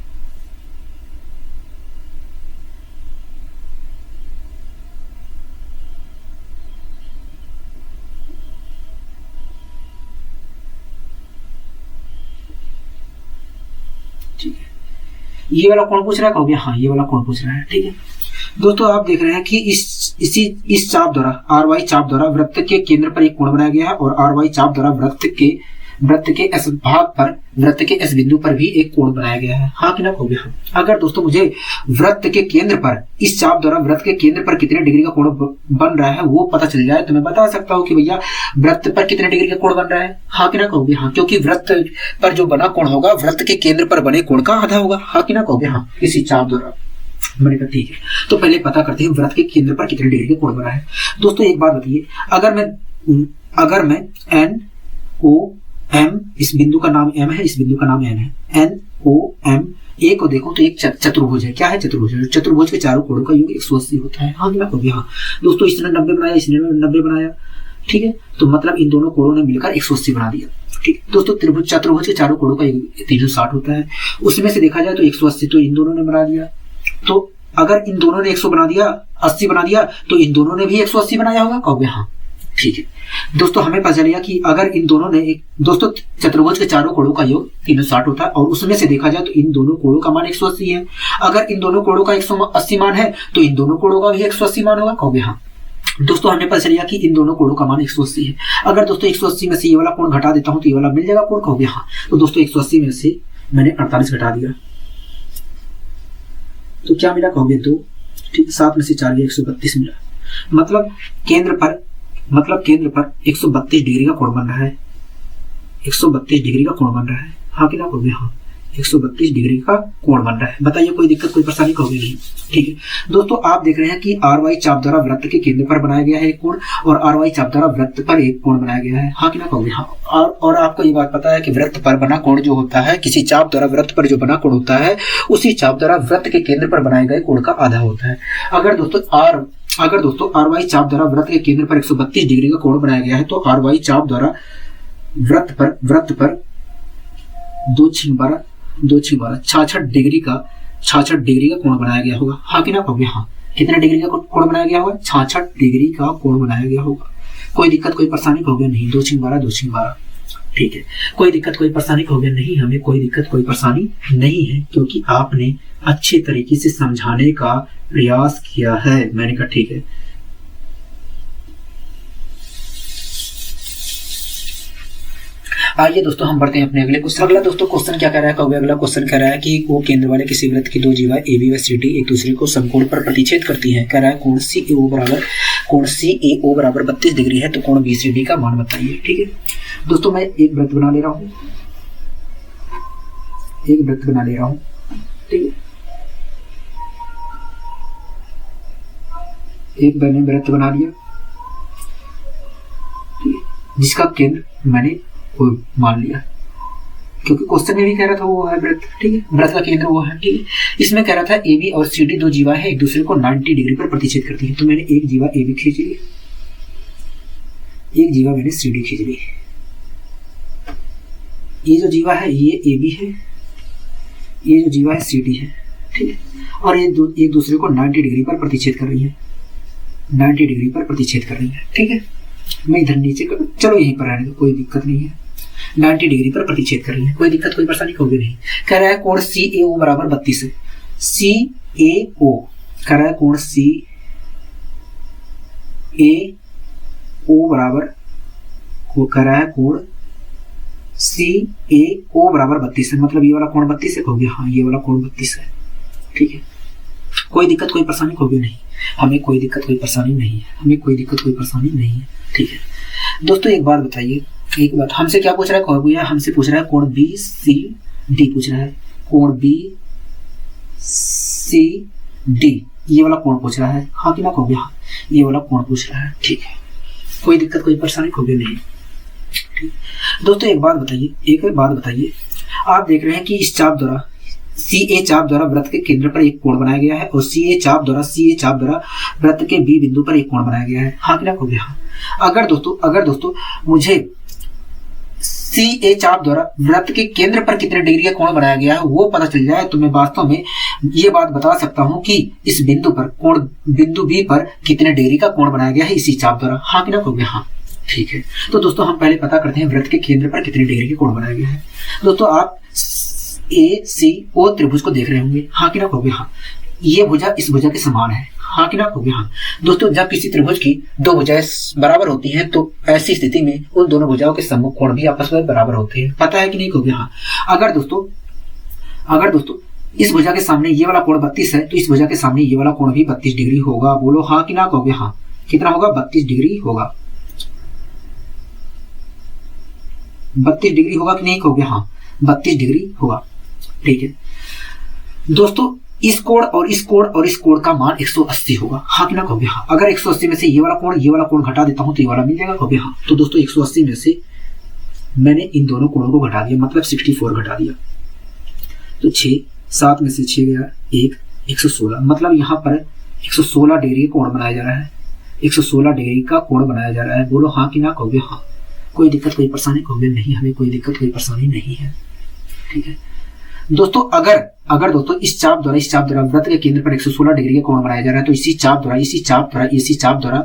ये वाला कोण पूछ रहा है, कहोगे हाँ ये वाला कोण पूछ रहा है। ठीक है दोस्तों, आप देख रहे हैं कि इस चाप द्वारा, आर वाई चाप द्वारा वृत्त के केंद्र पर एक कोण बनाया गया है और आर वाई चाप द्वारा वृत्त के एस भाग पर, वृत्त के एस बिंदु पर भी एक कोण बनाया गया है। हाँ कि ना कहोगे हाँ। अगर दोस्तों मुझे वृत्त के केंद्र पर, इस चाप द्वारा वृत्त के केंद्र पर कितने डिग्री का कोण बन रहा है वो पता चल जाए तो मैं बता सकता हूँ कि भैया वृत्त पर कितने डिग्री का कोण बन रहा है। हाँ कि ना कहोगे हाँ, क्योंकि वृत्त पर जो बना कोण होगा वृत्त के केंद्र पर बने कोण का आधा होगा। हाँ कि ना कहोगे हाँ, इसी चाप द्वारा। मैंने कहा ठीक है, तो पहले पता करते हैं वृत्त के केंद्र पर कितने डिग्री का कोण बना है। दोस्तों एक बात बताइए, अगर मैं एन ओ एम, इस बिंदु का नाम एम है, इस बिंदु का नाम एन है, एन ओ एम ए को देखो तो एक चतुर्भुज है। क्या है? चतुर्भुज है। चतुर्भुज के चारों कोणों का योग 180 होता है। हाँ कि ना कहोगे हाँ। दोस्तों इसने 90 बनाया, इसने 90 बनाया, ठीक है, तो मतलब इन दोनों कोणों ने मिलकर 180 बना दिया। ठीक है दोस्तों, चतुर्भुज के चारों कोणों का 360 होता है, उसमें से देखा जाए तो 180 तो इन दोनों ने बना दिया। तो अगर इन दोनों ने 100 बना दिया, 80 बना दिया, तो इन दोनों ने भी 180 बनाया होगा, कहोगे हाँ। ठीक है दोस्तों, हमें पता चलेगा कि अगर इन दोनों ने दोस्तों चतुर्भुज के चारों कोणों का योग 360 होता है और उसमें से देखा जाए तो इन दोनों कोणों का मान 180 है। अगर इन दोनों कोणों का 180 मान है तो इन दोनों कोणों का भी 180 मान होगा, कहोगे हाँ। दोस्तों हमें पता चलेगा कि इन दोनों कोणों का मान 180 है। अगर दोस्तों 180 में से ये वाला कोण घटा देता हूं तो ये वाला मिल जाएगा कोण, कहोगे हाँ। तो दोस्तों 180 में से मैंने 48 घटा दिया तो क्या मिला, कहोगे 2। ठीक, 7 में से 4 गया, 132 मिला। मतलब केंद्र पर 132 डिग्री का कोण बन रहा है। 132 डिग्री का कोण बन रहा है। हाँ कि ना कहोगे हाँ, 132 डिग्री का कोण बन रहा है। बताइए कोई दिक्कत, कोई परेशानी, कहोगे नहीं। ठीक है दोस्तों, आप देख रहे हैं कि आर वाई चाप द्वारा वृत्त के केंद्र पर बनाया गया है एक कोण और आर वाई चाप द्वारा वृत्त पर एक कोण बनाया गया है। हाँ कि ना कहोगे हाँ। और आपको ये बात पता है कि वृत्त पर बना कोण जो होता है, किसी चाप द्वारा वृत्त पर जो बना कोण होता है, उसी चाप द्वारा वृत्त के केंद्र पर बनाए गए कोण का आधा होता है। अगर दोस्तों आर वाई चाप द्वारा वृत्त के केंद्र पर 132 डिग्री का कोण बनाया गया है तो आर वाई चाप द्वारा वृत्त पर 2 66 डिग्री का कोण बनाया गया होगा। हाँ कि ना कहोगे हाँ। कितने डिग्री का कोण बनाया गया होगा? 66 डिग्री का कोण बनाया गया होगा। कोई दिक्कत, कोई परेशानी, कहोगे नहीं। 2 × 12 ठीक है, कोई दिक्कत, कोई परेशानी, कहोगे नहीं। हमें कोई दिक्कत, कोई परेशानी नहीं है क्योंकि आपने अच्छे तरीके से समझाने का प्रयास किया है। मैंने कहा ठीक है। आइए दोस्तों हम बढ़ते हैं अपने अगले क्वेश्चन। अगला दोस्तों क्वेश्चन क्या कह रहा है, कहोगे अगला क्वेश्चन कह रहा है कि वो केंद्र वाले किसी वृत्त की 2 जीवा ए बी व सी डी एक दूसरे को समकोण पर प्रतिच्छेद करती हैं। कह रहा है कोण सी ए ओ बराबर 32 डिग्री है तो कोण बी सी डी का मान बताइए। ठीक है दोस्तों, मैं एक वृत्त बना ले रहा हूँ, ठीक है, एक मैंने वृत्त बना लिया, ठीक है, जिसका केंद्र मैंने वो मान लिया क्योंकि क्वेश्चन में भी कह रहा था वो है वृत्त। ठीक है, वृत्त का केंद्र वो है। ठीक है, इसमें कह रहा था ए बी और सी डी 2 जीवा है, एक दूसरे को 90 डिग्री पर प्रतिच्छेद करती है। तो मैंने एक जीवा ए बी खींच ली, एक जीवा मैंने सी डी खींच ली। ये जो जीवा है ये ए बी है, ये जो जीवा है सी डी है। ठीक है, और ये एक दूसरे को 90 डिग्री पर प्रतिच्छेद कर रही है, 90 डिग्री पर प्रतिच्छेद कर रही है। ठीक है, मैं इधर नीचे चलो यहीं पर रहने दो, कोई दिक्कत नहीं है। 90 डिग्री पर प्रतिच्छेद कर रही है, कोई दिक्कत, कोई परेशानी, कहोगे नहीं। कह रहा है कोण सी ए ओ बराबर 32 है। सी ए ओ कह रहा है कोण सी ए ओ बराबर, वो कह रहा है कोण सी ए ओ बराबर 32 है। मतलब ये वाला कोण 32 है, कहोगे हाँ ये वाला कोण 32 है। ठीक है, कोई दिक्कत, कोई परेशानी, कहोगे नहीं। हमें कोई दिक्कत, कोई परेशानी नहीं है, हमें कोई दिक्कत, कोई परेशानी नहीं है। ठीक है दोस्तों, एक बात बताइए, एक बात हमसे क्या पूछ रहा है, कहोगे हमसे पूछ रहा है कोण बी सी डी पूछ रहा है, कोण बी सी डी ये वाला कोण पूछ रहा है। हाँ कि ना कहोगे हाँ, ये वाला कोण पूछ रहा है। ठीक है, कोई दिक्कत, कोई परेशानी, कहोगे नहीं। ठीक दोस्तों, एक बात बताइए, आप देख रहे हैं कि इस चाप द्वारा सी ए चाप द्वारा वृत्त के केंद्र पर एक कोण बनाया गया है और सी ए चाप द्वारा वृत्त के बी बिंदु पर एक कोण बनाया गया है। हाँ कि ना कहोगे हाँ। अगर दोस्तों मुझे सी ए चाप द्वारा वृत्त के केंद्र पर कितने डिग्री का कोण बनाया गया है वो पता चल जाए तो मैं वास्तव में ये बात बता सकता हूं कि इस बिंदु पर बिंदु बी पर कितने डिग्री का कोण बनाया गया है इसी चाप द्वारा। हाँ कि ना कहोगे हाँ। ठीक है, तो दोस्तों हम पहले पता करते हैं वृत्त के केंद्र पर कितने डिग्री के कोण बनाया गया है। दोस्तों आप ACO त्रिभुज को देख रहे होंगे, हाँ कि ना कहोगे हाँ। ये भुजा इस भुजा के समान है, हाँ कि ना कहोगे हाँ। दोस्तों जब किसी त्रिभुज की दो भुजाएं बराबर होती हैं तो ऐसी स्थिति में उन दोनों भुजाओं के सम्मुख कोण भी आपस में बराबर होते हैं, पता है कि नहीं कहोगे हाँ। अगर दोस्तों इस भुजा के सामने ये वाला कोण 32 है तो इस भुजा के सामने ये वाला कोण भी 32 डिग्री होगा, बोलो हाँ कि ना कहोगे हाँ। कितना होगा? 32 डिग्री होगा। 32 डिग्री होगा कि नहीं कहोगे हाँ, 32 डिग्री होगा, ठीक है। दोस्तों इस कोण और इस कोण और इस कोण का मान 180 होगा, हाँ कि ना कहोगे हाँ। अगर 180 में से ये वाला कोण घटा देता हूं तो ये वाला मिल जाएगा, कहोगे हाँ। तो दोस्तों 180 में से मैंने इन दोनों कोणों को घटा दिया, मतलब 64 घटा दिया। तो 6, 7 में से 6 गया 1, 116, मतलब यहाँ पर 116 डिग्री का कोण बनाया जा रहा है, 116 डिग्री का कोण बनाया जा रहा है, बोलो हाँ कि ना कहोगे हाँ। कोई दिक्कत कोई परेशानी कहोगे नहीं, हमें कोई दिक्कत कोई परेशानी नहीं है, ठीक है। दोस्तों अगर दोस्तों इस चाप द्वारा वृत्त के केंद्र पर 116 डिग्री का कोण बनाया जा रहा है तो इसी चाप द्वारा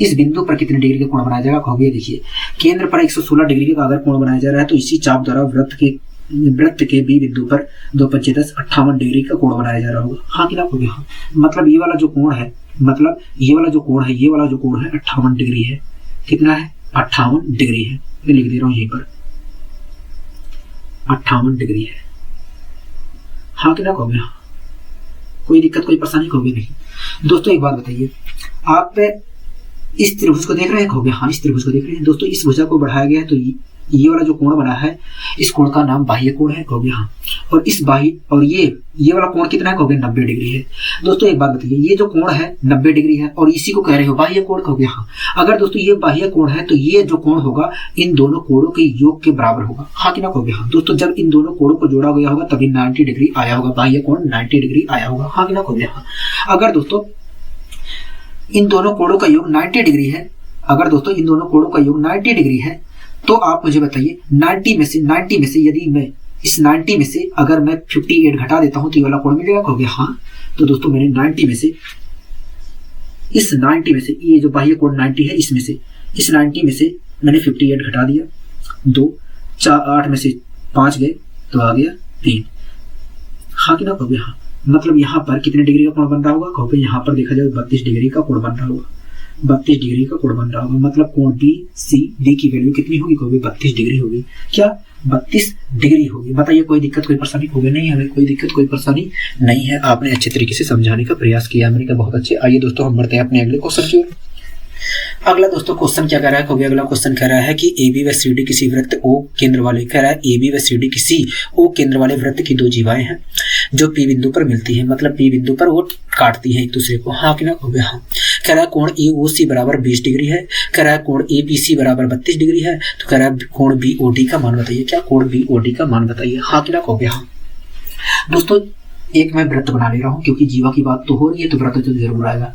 इस बिंदु पर कितने डिग्री का कोण बनाया जाएगा कहोगे। देखिए केंद्र पर 116 डिग्री का अगर कोण बनाया जा रहा है तो इसी चाप द्वारा वृत्त के बी बिंदु पर 2 5 10 58 डिग्री का कोण बनाया जा रहा होगा, हाँ कि ना कहोगे हाँ। मतलब ये वाला जो कोण है, ये वाला जो कोण है 58 डिग्री है। कितना है? 58 डिग्री है। मैं लिख दे रहा हूं यहीं पर 58 डिग्री है, हाँ कि ना कहोगे हाँ। कोई दिक्कत कोई परेशानी कहोगे नहीं। दोस्तों एक बात बताइए, आप इस त्रिभुज को देख रहे हैं कहोगे हाँ, इस त्रिभुज को देख रहे हैं। दोस्तों इस भुजा को बढ़ाया गया है तो ये वाला जो कोण बना है इस कोण का नाम बाह्य कोण है कहोगे हाँ। और इस बाह्य और ये वाला कोण कितना है कहोगे 90 डिग्री है। दोस्तों एक बात बताइए, ये जो कोण है 90 डिग्री है और इसी को कह रहे हो बाह्य कोण कहोगे हाँ। अगर दोस्तों ये बाह्य कोण है तो ये जो कोण होगा इन दोनों कोणों के योग के बराबर होगा, हाँ कि ना कहोगे हाँ। दोस्तों जब इन दोनों कोणों को जोड़ा गया होगा तभी 90 डिग्री आया होगा, बाह्य कोण 90 डिग्री आया होगा, हाँ कि ना कहोगे हाँ। अगर दोस्तों इन दोनों कोणों का योग 90 डिग्री है, अगर दोस्तों इन दोनों कोणों का योग 90 डिग्री है तो आप मुझे बताइए 90 में से यदि मैं इस 90 में से अगर मैं 58 घटा देता हूं तो ये वाला कोण मिलेगा कहोगे हाँ। तो दोस्तों मैंने 90 में से इस 90 में से ये जो बाह्य कोण 90 है इसमें से इस 90 में से मैंने 58 घटा दिया, 2 4 8 में से 5 गए तो आ गया 3, हाँ कि ना कहोगे हाँ। मतलब यहाँ पर कितने डिग्री का कोण बन रहा होगा कहोगे, यहाँ पर देखा जाए 32 डिग्री का कोण बन रहा होगा, 32 डिग्री का कोण बन रहा होगा। मतलब कोण BCD की वैल्यू कितनी होगी कहोगे 32 डिग्री होगी। क्या 32 डिग्री होगी? बताइए कोई दिक्कत कोई परेशानी होगी नहीं, हमें कोई दिक्कत कोई परेशानी नहीं है। आपने अच्छे तरीके से समझाने का प्रयास किया, मैंने कहा बहुत अच्छे। आइए दोस्तों हम बढ़ते हैं अपने अगले क्वेश्चन की ओर। अगला दोस्तों क्वेश्चन क्या कह रहा है कहोगे, अगला क्वेश्चन कह रहा है कि AB व CD किसी वृत्त O केंद्र वाले, कह रहा है AB व CD किसी O केंद्र वाले वृत्त की दो जीवाएं हैं जो P बिंदु पर मिलती है, मतलब P बिंदु पर वो काटती है एक दूसरे को, हाँ कि ना कहोगे हाँ। कह रहा है कोण AOC बराबर 20 डिग्री है, कह रहा है कोण APC बराबर 32 डिग्री है, तो कह रहा है कोण BOD का मान बताइए। क्या कोण BOD का मान बताइए, हाँ कि ना कहोगे हाँ। दोस्तों एक मैं वृत्त बना ले रहा हूँ क्योंकि जीवा की बात तो हो रही है तो वृत्त तो जरूर आएगा,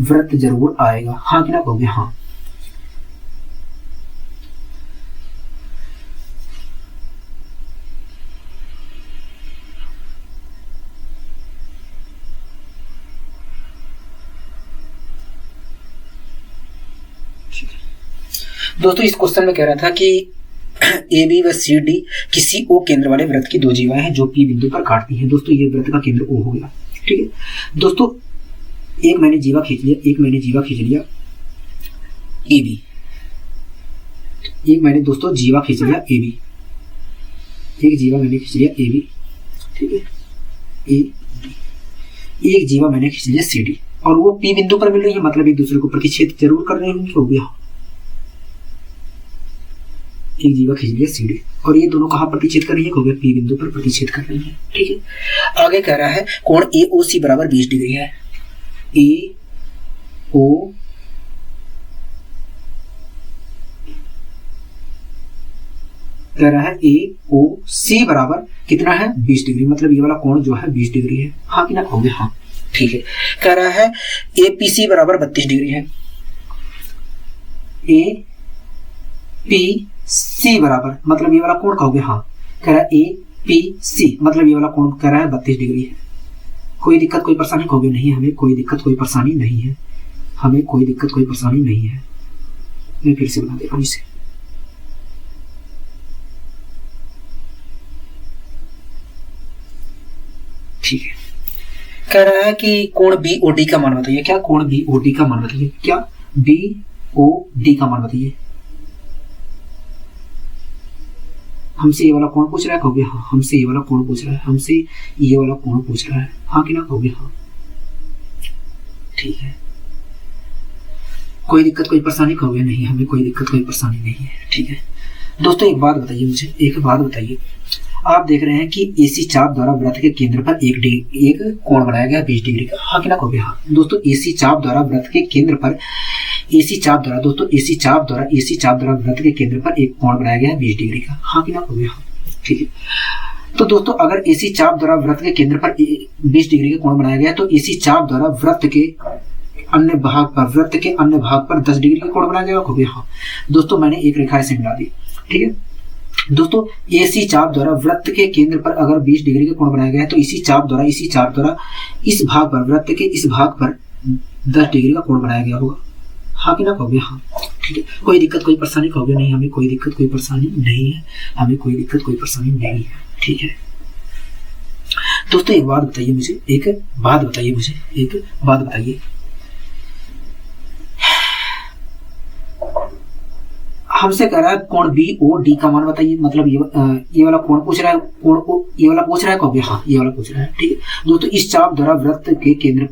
वृत्त जरूर आएगा, हाँ कि ना कहोगे हाँ। दोस्तों इस क्वेश्चन में कह रहा था कि AB व CD किसी O केंद्र वाले वृत्त की दो जीवाएं हैं जो P बिंदु पर काटती हैं। दोस्तों ये वृत्त का केंद्र O हो गया, ठीक है। दोस्तों एक मैंने जीवा खींच लिया AB, एक मैंने दोस्तों जीवा खींच लिया AB, एक जीवा मैंने खींच लिया AB, ठीक है, एक जीवा मैंने खींच लिया CD और वो P बिंदु पर मिल रही है, मतलब एक दूसरे को प्रतिच्छेद जरूर कर रहे होंगे, हो गया। एक जीवा खींच लिया CD और ये दोनों कहाँ प्रतिच्छेद कर रही है कहोगे, P बिंदु पर प्रतिच्छेद कर रही है, ठीक है। आगे कह रहा है कोण AOC बराबर 20 डिग्री है, AO कह रहा है AOC बराबर कितना है 20 डिग्री, मतलब ये वाला कोण जो है 20 डिग्री है, हाँ कि ना कहोगे हाँ, ठीक है। कह रहा है APC बराबर 32 डिग्री है, APC बराबर मतलब ये वाला कोण कहोगे हाँ। कह रहा है APC मतलब ये वाला कोण कह रहा है 32 डिग्री है। कोई दिक्कत कोई परेशानी कहोगे नहीं, हमें कोई दिक्कत कोई परेशानी नहीं है, हमें कोई दिक्कत कोई परेशानी नहीं है। मैं फिर से बना दे रहा हूं इसे। ठीक है, कह रहा है कि कोण BOD का मान बताइए। क्या? कोण BOD का मान बताइए। क्या? BOD का मान बताइए। हमसे ये वाला कोण पूछ रहा है, कहोगे हाँ। हमसे ये वाला कोण पूछ रहा है, हमसे ये वाला कोण पूछ रहा है, हाँ कि ना? कहोगे हाँ। ठीक है, कोई दिक्कत कोई परेशानी? कहोगे नहीं, हमें कोई दिक्कत कोई परेशानी नहीं है। ठीक है दोस्तों, एक बात बताइए मुझे, एक बात बताइए। आप देख रहे हैं कि AC चाप द्वारा वृत्त के केंद्र पर एक कोण बनाया गया 20 डिग्री का, हाँ कि ना? कहोगे हाँ। दोस्तों AC चाप द्वारा वृत्त के केंद्र पर AC चाप द्वारा दोस्तों AC चाप द्वारा वृत्त के केंद्र पर एक कोण बनाया गया है 20 डिग्री का, हाँ कि ना? कहोगे हाँ। ठीक है, तो दोस्तों अगर AC चाप द्वारा वृत्त के केंद्र पर 20 डिग्री का कोण बनाया गया है, तो AC चाप द्वारा वृत्त के अन्य भाग पर 10 डिग्री का कोण बनाया गया, कहोगे हाँ। दोस्तों मैंने एक रेखा ऐसे मिला दी। ठीक है दोस्तों, AC चाप द्वारा वृत्त के केंद्र पर अगर 20 डिग्री का कोण बनाया गया है, तो इसी चाप द्वारा इस भाग पर, वृत्त के इस भाग पर 10 डिग्री का कोण बनाया गया होगा, हाँ कि ना? कहोगे हाँ। ठीक है, कोई दिक्कत कोई परेशानी? कहोगे नहीं, हमें कोई दिक्कत कोई परेशानी नहीं है, हमें कोई दिक्कत कोई परेशानी नहीं है। ठीक है दोस्तों, एक बात बताइए मुझे, एक बात बताइए। हमसे कह रहा है कोण BOD का मान बताइए। मतलब ये वाला कोण पूछ रहा है, कोण को ये वाला पूछ रहा है, कहोगे हाँ ये वाला पूछ रहा है। ठीक है दोस्तों, इस चाप द्वारा वृत्त के केंद्र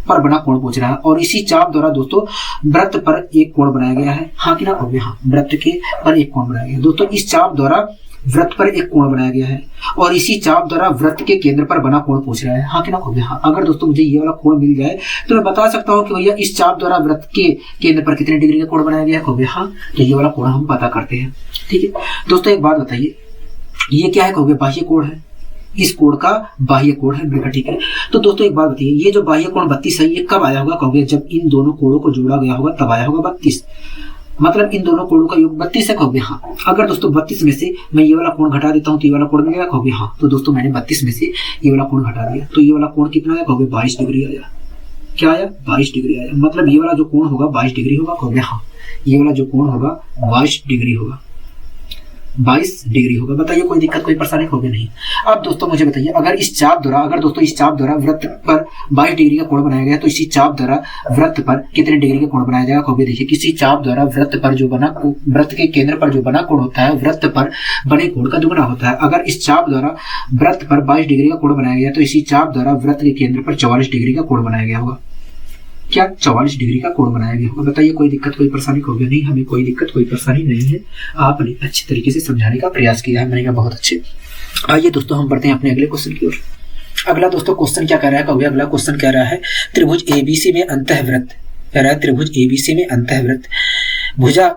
पर बना कोण पूछ रहा है, और इसी चाप द्वारा दोस्तों वृत्त पर एक कोण बनाया गया है, हाँ कि ना? कहोगे हाँ। वृत्त के पर एक कोण बनाया गया है दोस्तों, इस चाप द्वारा वृत्त पर एक कोण बनाया गया है, और इसी चाप द्वारा वृत्त के केंद्र पर बना कोण पूछ रहा है, हाँ कि ना? कहोगे हाँ। अगर दोस्तों मुझे ये वाला कोण मिल जाए तो मैं बता सकता हूँ कि भैया इस चाप द्वारा वृत्त के केंद्र पर कितने डिग्री का कोण बनाया गया है, कहोगे हाँ। तो ये वाला कोण हम पता करते हैं। ठीक है दोस्तों, एक बात बताइए, ये क्या है? कहोगे बाह्य कोण है, इस कोण का बाह्य कोण है मेरा। ठीक है, तो दोस्तों एक बात बताइए, ये जो बाह्य कोण 32 है, ये कब आया होगा? कहोगे जब इन दोनों कोणों को जोड़ा गया होगा तब आया होगा 32। मतलब इन दोनों कोणों का योग 32 है, कहोगे हाँ। अगर दोस्तों 32 में से मैं ये वाला कोण घटा देता हूँ तो ये वाला कोण मिलेगा, कहोगे हाँ। तो दोस्तों मैंने 32 में से ये वाला कोण घटा दिया, तो ये वाला कोण कितना आया? कहोगे 22 डिग्री आया। क्या आया? 22 डिग्री आया। मतलब ये वाला जो कोण होगा 22 डिग्री होगा, कहोगे हाँ। ये वाला जो कोण होगा 22 डिग्री होगा, 22 डिग्री होगा। बताइए कोई दिक्कत कोई परेशानी? कहोगे नहीं। अब दोस्तों मुझे बताइए, अगर इस चाप द्वारा वृत्त पर 22 डिग्री का कोण बनाया गया, तो इसी चाप द्वारा वृत्त पर कितने डिग्री का कोण बनाया जाएगा? कहोगे देखिए, किसी चाप द्वारा वृत्त के केंद्र पर जो बना कोण होता है, वृत्त पर बने कोण का दुगना होता है। अगर इस चाप द्वारा वृत्त पर 22 डिग्री का कोण बनाया गया, तो इसी चाप द्वारा वृत्त के केंद्र पर 44 डिग्री का कोण बनाया गया होगा। क्या? 44 डिग्री का कोण बनाया गया होगा। बताइए कोई दिक्कत कोई परेशानी? कहोगे नहीं, हमें कोई दिक्कत कोई परेशानी नहीं है। आपने अच्छी तरीके से समझाने का प्रयास किया है, मैंने कहा बहुत अच्छे। आइए दोस्तों हम बढ़ते हैं अपने अगले क्वेश्चन की ओर। अगला दोस्तों क्वेश्चन क्या कह रहा है? कहोगे अगला क्वेश्चन कह रहा है त्रिभुज ABC में अंतःवृत्त, कह रहा है त्रिभुज ABC में अंतःवृत्त भुजा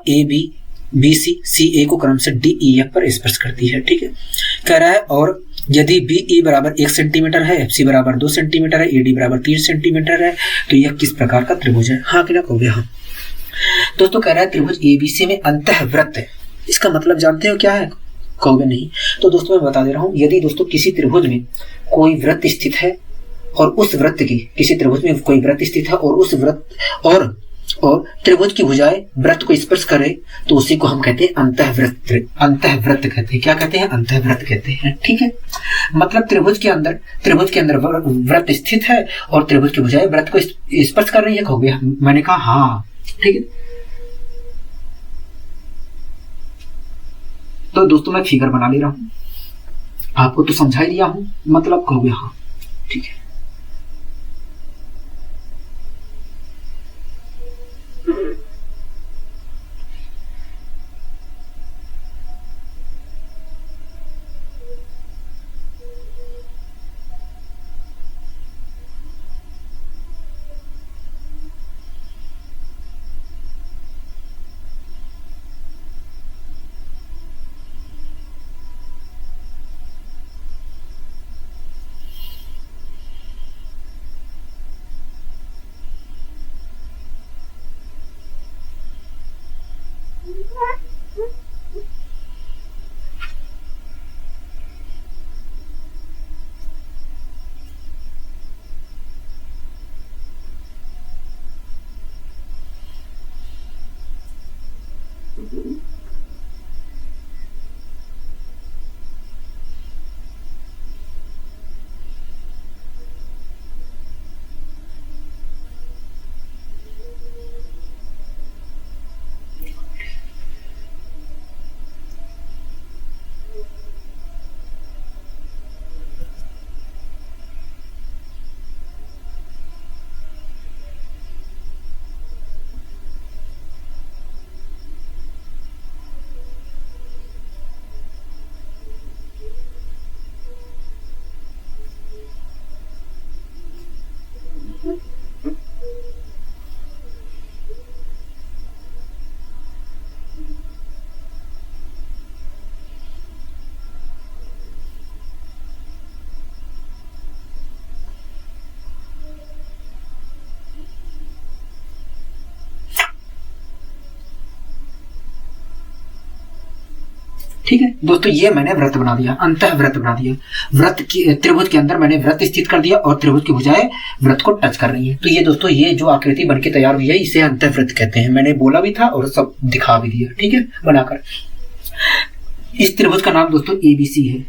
BC CA को क्रम से DEF पर स्पर्श करती है। ठीक है, कह रहा है और यदि BE बराबर 1 सेंटीमीटर है, FC बराबर 2 सेंटीमीटर है, AD बराबर 3 सेंटीमीटर है, तो यह किस प्रकार का त्रिभुज है? हाँ कि ना? कहोगे हाँ। दोस्तों कह रहा है त्रिभुज ABC में अंतःवृत्त है, इसका मतलब जानते हो क्या है? कहोगे नहीं। तो दोस्तों मैं बता दे रहा हूँ, यदि दोस्तों किसी त्रिभुज में कोई वृत्त स्थित है और उस वृत्त की किसी त्रिभुज में कोई वृत्त स्थित है और उस वृत्त और त्रिभुज की भुजाएं वृत्त को स्पर्श करे, तो उसी को हम कहते हैं अंतःवृत्त कहते हैं। क्या कहते हैं? अंतःवृत्त कहते हैं। ठीक है, मतलब त्रिभुज के अंदर वृत्त स्थित है और त्रिभुज की भुजाएं वृत्त को स्पर्श कर रही है, कहोगे। मैंने कहा हाँ। ठीक है, तो दोस्तों मैं फिगर बना ले रहा हूं, आपको तो समझा ही दिया हूं, मतलब कहोगे हाँ। ठीक है, ठीक है दोस्तों, ये मैंने वृत्त बना दिया, अंतः वृत्त बना दिया। वृत्त की त्रिभुज के अंदर मैंने वृत्त स्थित कर दिया और त्रिभुज की भुजाएं वृत्त को टच कर रही है। तो ये दोस्तों, ये जो आकृति बनके तैयार हुई है इसे अंतः वृत्त कहते हैं। मैंने बोला भी था और सब दिखा भी दिया, ठीक है, बनाकर। इस त्रिभुज का नाम दोस्तों ABC है,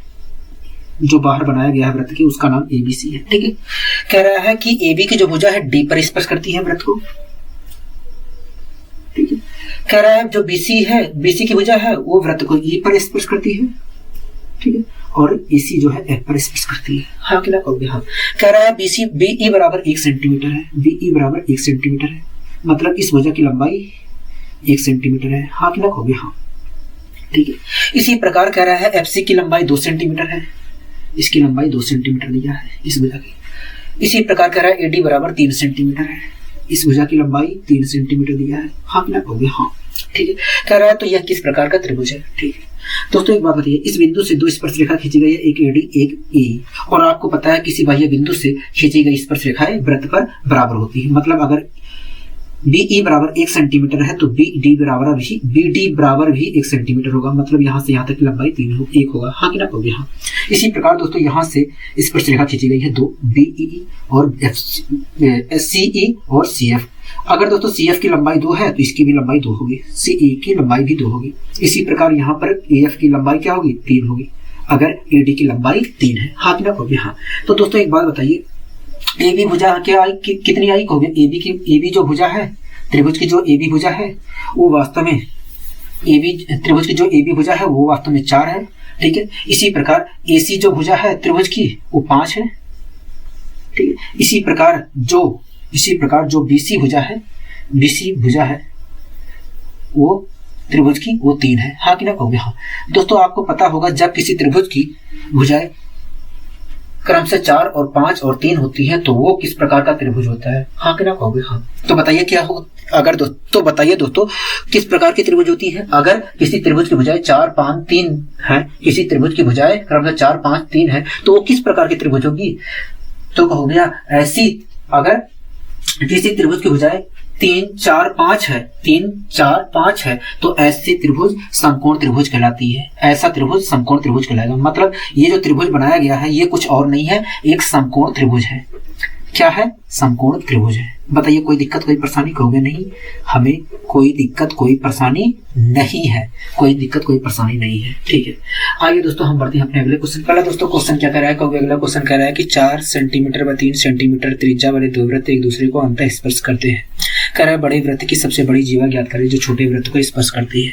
जो बाहर बनाया गया है वृत्त के, उसका नाम ABC है, ठीक है। कह रहा है कि AB की जो भुजा है D पर स्पर्श करती है वृत्त को, ठीक है। कह रहा है जो BC है, BC की भुजा है वो वृत्त को E पर स्पर्श करती है, ठीक है, और AC जो है F पर स्पर्श करती है। हाँ कि ना कहोगे? हाँ। कह रहा है BE बराबर 1 सेंटीमीटर है, BE बराबर 1 सेंटीमीटर है, मतलब इस भुजा की लंबाई 1 सेंटीमीटर है। हाँ कि ना कहोगे? हाँ, ठीक है। इसी प्रकार कह रहा है FC की लंबाई 2 सेंटीमीटर है, इसकी लंबाई 2 सेंटीमीटर दिया है इस भुजा की। इसी प्रकार कह रहा है AD बराबर 3 सेंटीमीटर है, इस भुजा की लंबाई 3 सेंटीमीटर दिया है। हाँ कि ना कहोगे? हाँ, ठीक है। कह रहा है तो यह किस प्रकार का त्रिभुज है, ठीक है। दोस्तों एक बात बताइए, इस बिंदु से 2 स्पर्श रेखा खींची गई है, एक AD एक E, और आपको पता है किसी बाह्य बिंदु से खींची गई स्पर्श रेखाएं वृत्त पर बराबर होती है। मतलब अगर BE बराबर 1 सेंटीमीटर है तो BD बराबर भी 1 सेंटीमीटर होगा, मतलब यहाँ से यहाँ तक की लंबाई 1 होगा। हाँ कि ना कहोगे? हाँ। इसी प्रकार दोस्तों यहाँ से स्पर्श रेखा खींची गई है 2, BE और CE और CF। अगर दोस्तों CF की लंबाई 2 है तो इसकी भी लंबाई 2 होगी, CE की लंबाई भी 2 होगी। इसी प्रकार यहाँ पर AF की लंबाई क्या होगी? 3 होगी, अगर AD की लंबाई 3 है। हाँ कि ना कहोगे? हाँ। तो दोस्तों एक बात बताइए, AB भुजा क्या आई, कितनी आई कहोगे? AB जो भुजा है, त्रिभुज की जो AB भुजा है वो वास्तव में त्रिभुज की जो AB भुजा है वो वास्तव में 4 है, ठीक है। इसी प्रकार AC जो भुजा है त्रिभुज की वो 5 है, ठीक है। इसी प्रकार जो BC भुजा है वो त्रिभुज की वो 3 है। हाँ कि ना कहोगे? हाँ। दोस्तों आपको पता होगा जब किसी त्रिभुज की भुजाएं क्रम से 4 और 5 और 3 होती हैं तो वो किस प्रकार का त्रिभुज होता है? हाँ कि ना कहोगे? हाँ। तो बताइए क्या हो, अगर बताइए दोस्तों किस प्रकार की त्रिभुज होती है। अगर किसी त्रिभुज की भुजाएं 4, 5, 3 है, किसी त्रिभुज की भुजाएं क्रम से 4, 5, 3 है तो वो किस प्रकार की त्रिभुज होगी? तो कहोगे ऐसी, अगर किसी त्रिभुज की भुजाएं 3, 4, 5 है तो ऐसी त्रिभुज समकोण त्रिभुज कहलाती है। ऐसा त्रिभुज समकोण त्रिभुज कहलाएगा। मतलब ये जो त्रिभुज बनाया गया है ये कुछ और नहीं है, एक समकोण त्रिभुज है। क्या है? समकोण त्रिभुज है। बताइए कोई दिक्कत कोई परेशानी? कहोगे नहीं, हमें कोई दिक्कत कोई परेशानी नहीं है, कोई दिक्कत कोई परेशानी नहीं है, ठीक है। आइए दोस्तों हम बढ़ते हैं अपने अगले क्वेश्चन। पहला दोस्तों क्वेश्चन क्या कह रहा है? कहोगे अगला क्वेश्चन कह रहा है कि 4 सेंटीमीटर व 3 सेंटीमीटर त्रिज्या वाले 2 वृत्त एक दूसरे को अंतः स्पर्श करते हैं। कह रहा है बड़े वृत्त की सबसे बड़ी जीवा ज्ञात करें जो छोटे वृत्त को स्पर्श करती है।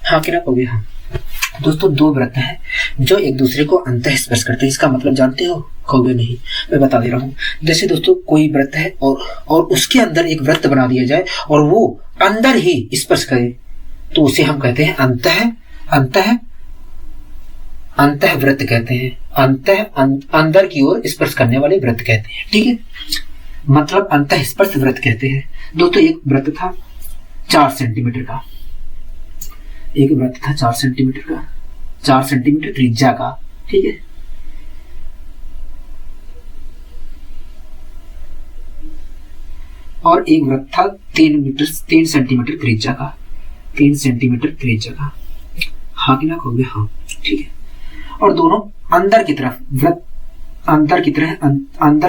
हाँ कि ना कहोगे? हाँ। दोस्तों 2 वृत्त हैं जो एक दूसरे को अंतः स्पर्श करते हैं, इसका मतलब जानते हो? कहोगे नहीं, मैं बता दे रहा हूँ। जैसे दोस्तों कोई वृत्त है और उसके अंदर एक वृत्त बना दिया जाए और वो अंदर ही स्पर्श करे तो उसे हम कहते हैं अंतः वृत्त कहते हैं। अंदर की ओर स्पर्श करने वाले वृत्त कहते हैं, ठीक है। मतलब अंतः स्पर्श वृत्त कहते हैं। दोस्तों एक वृत्त था 4 सेंटीमीटर का, एक वृत्त था 4 सेंटीमीटर का, 4 सेंटीमीटर त्रिज्या का, ठीक है। और एक वृत्त था 3 सेंटीमीटर त्रिज्या का, 3 सेंटीमीटर त्रिज्या का। हाँ कि ना कहोगे? हाँ, ठीक है। और दोनों अंदर की तरफ वृत्त अंदर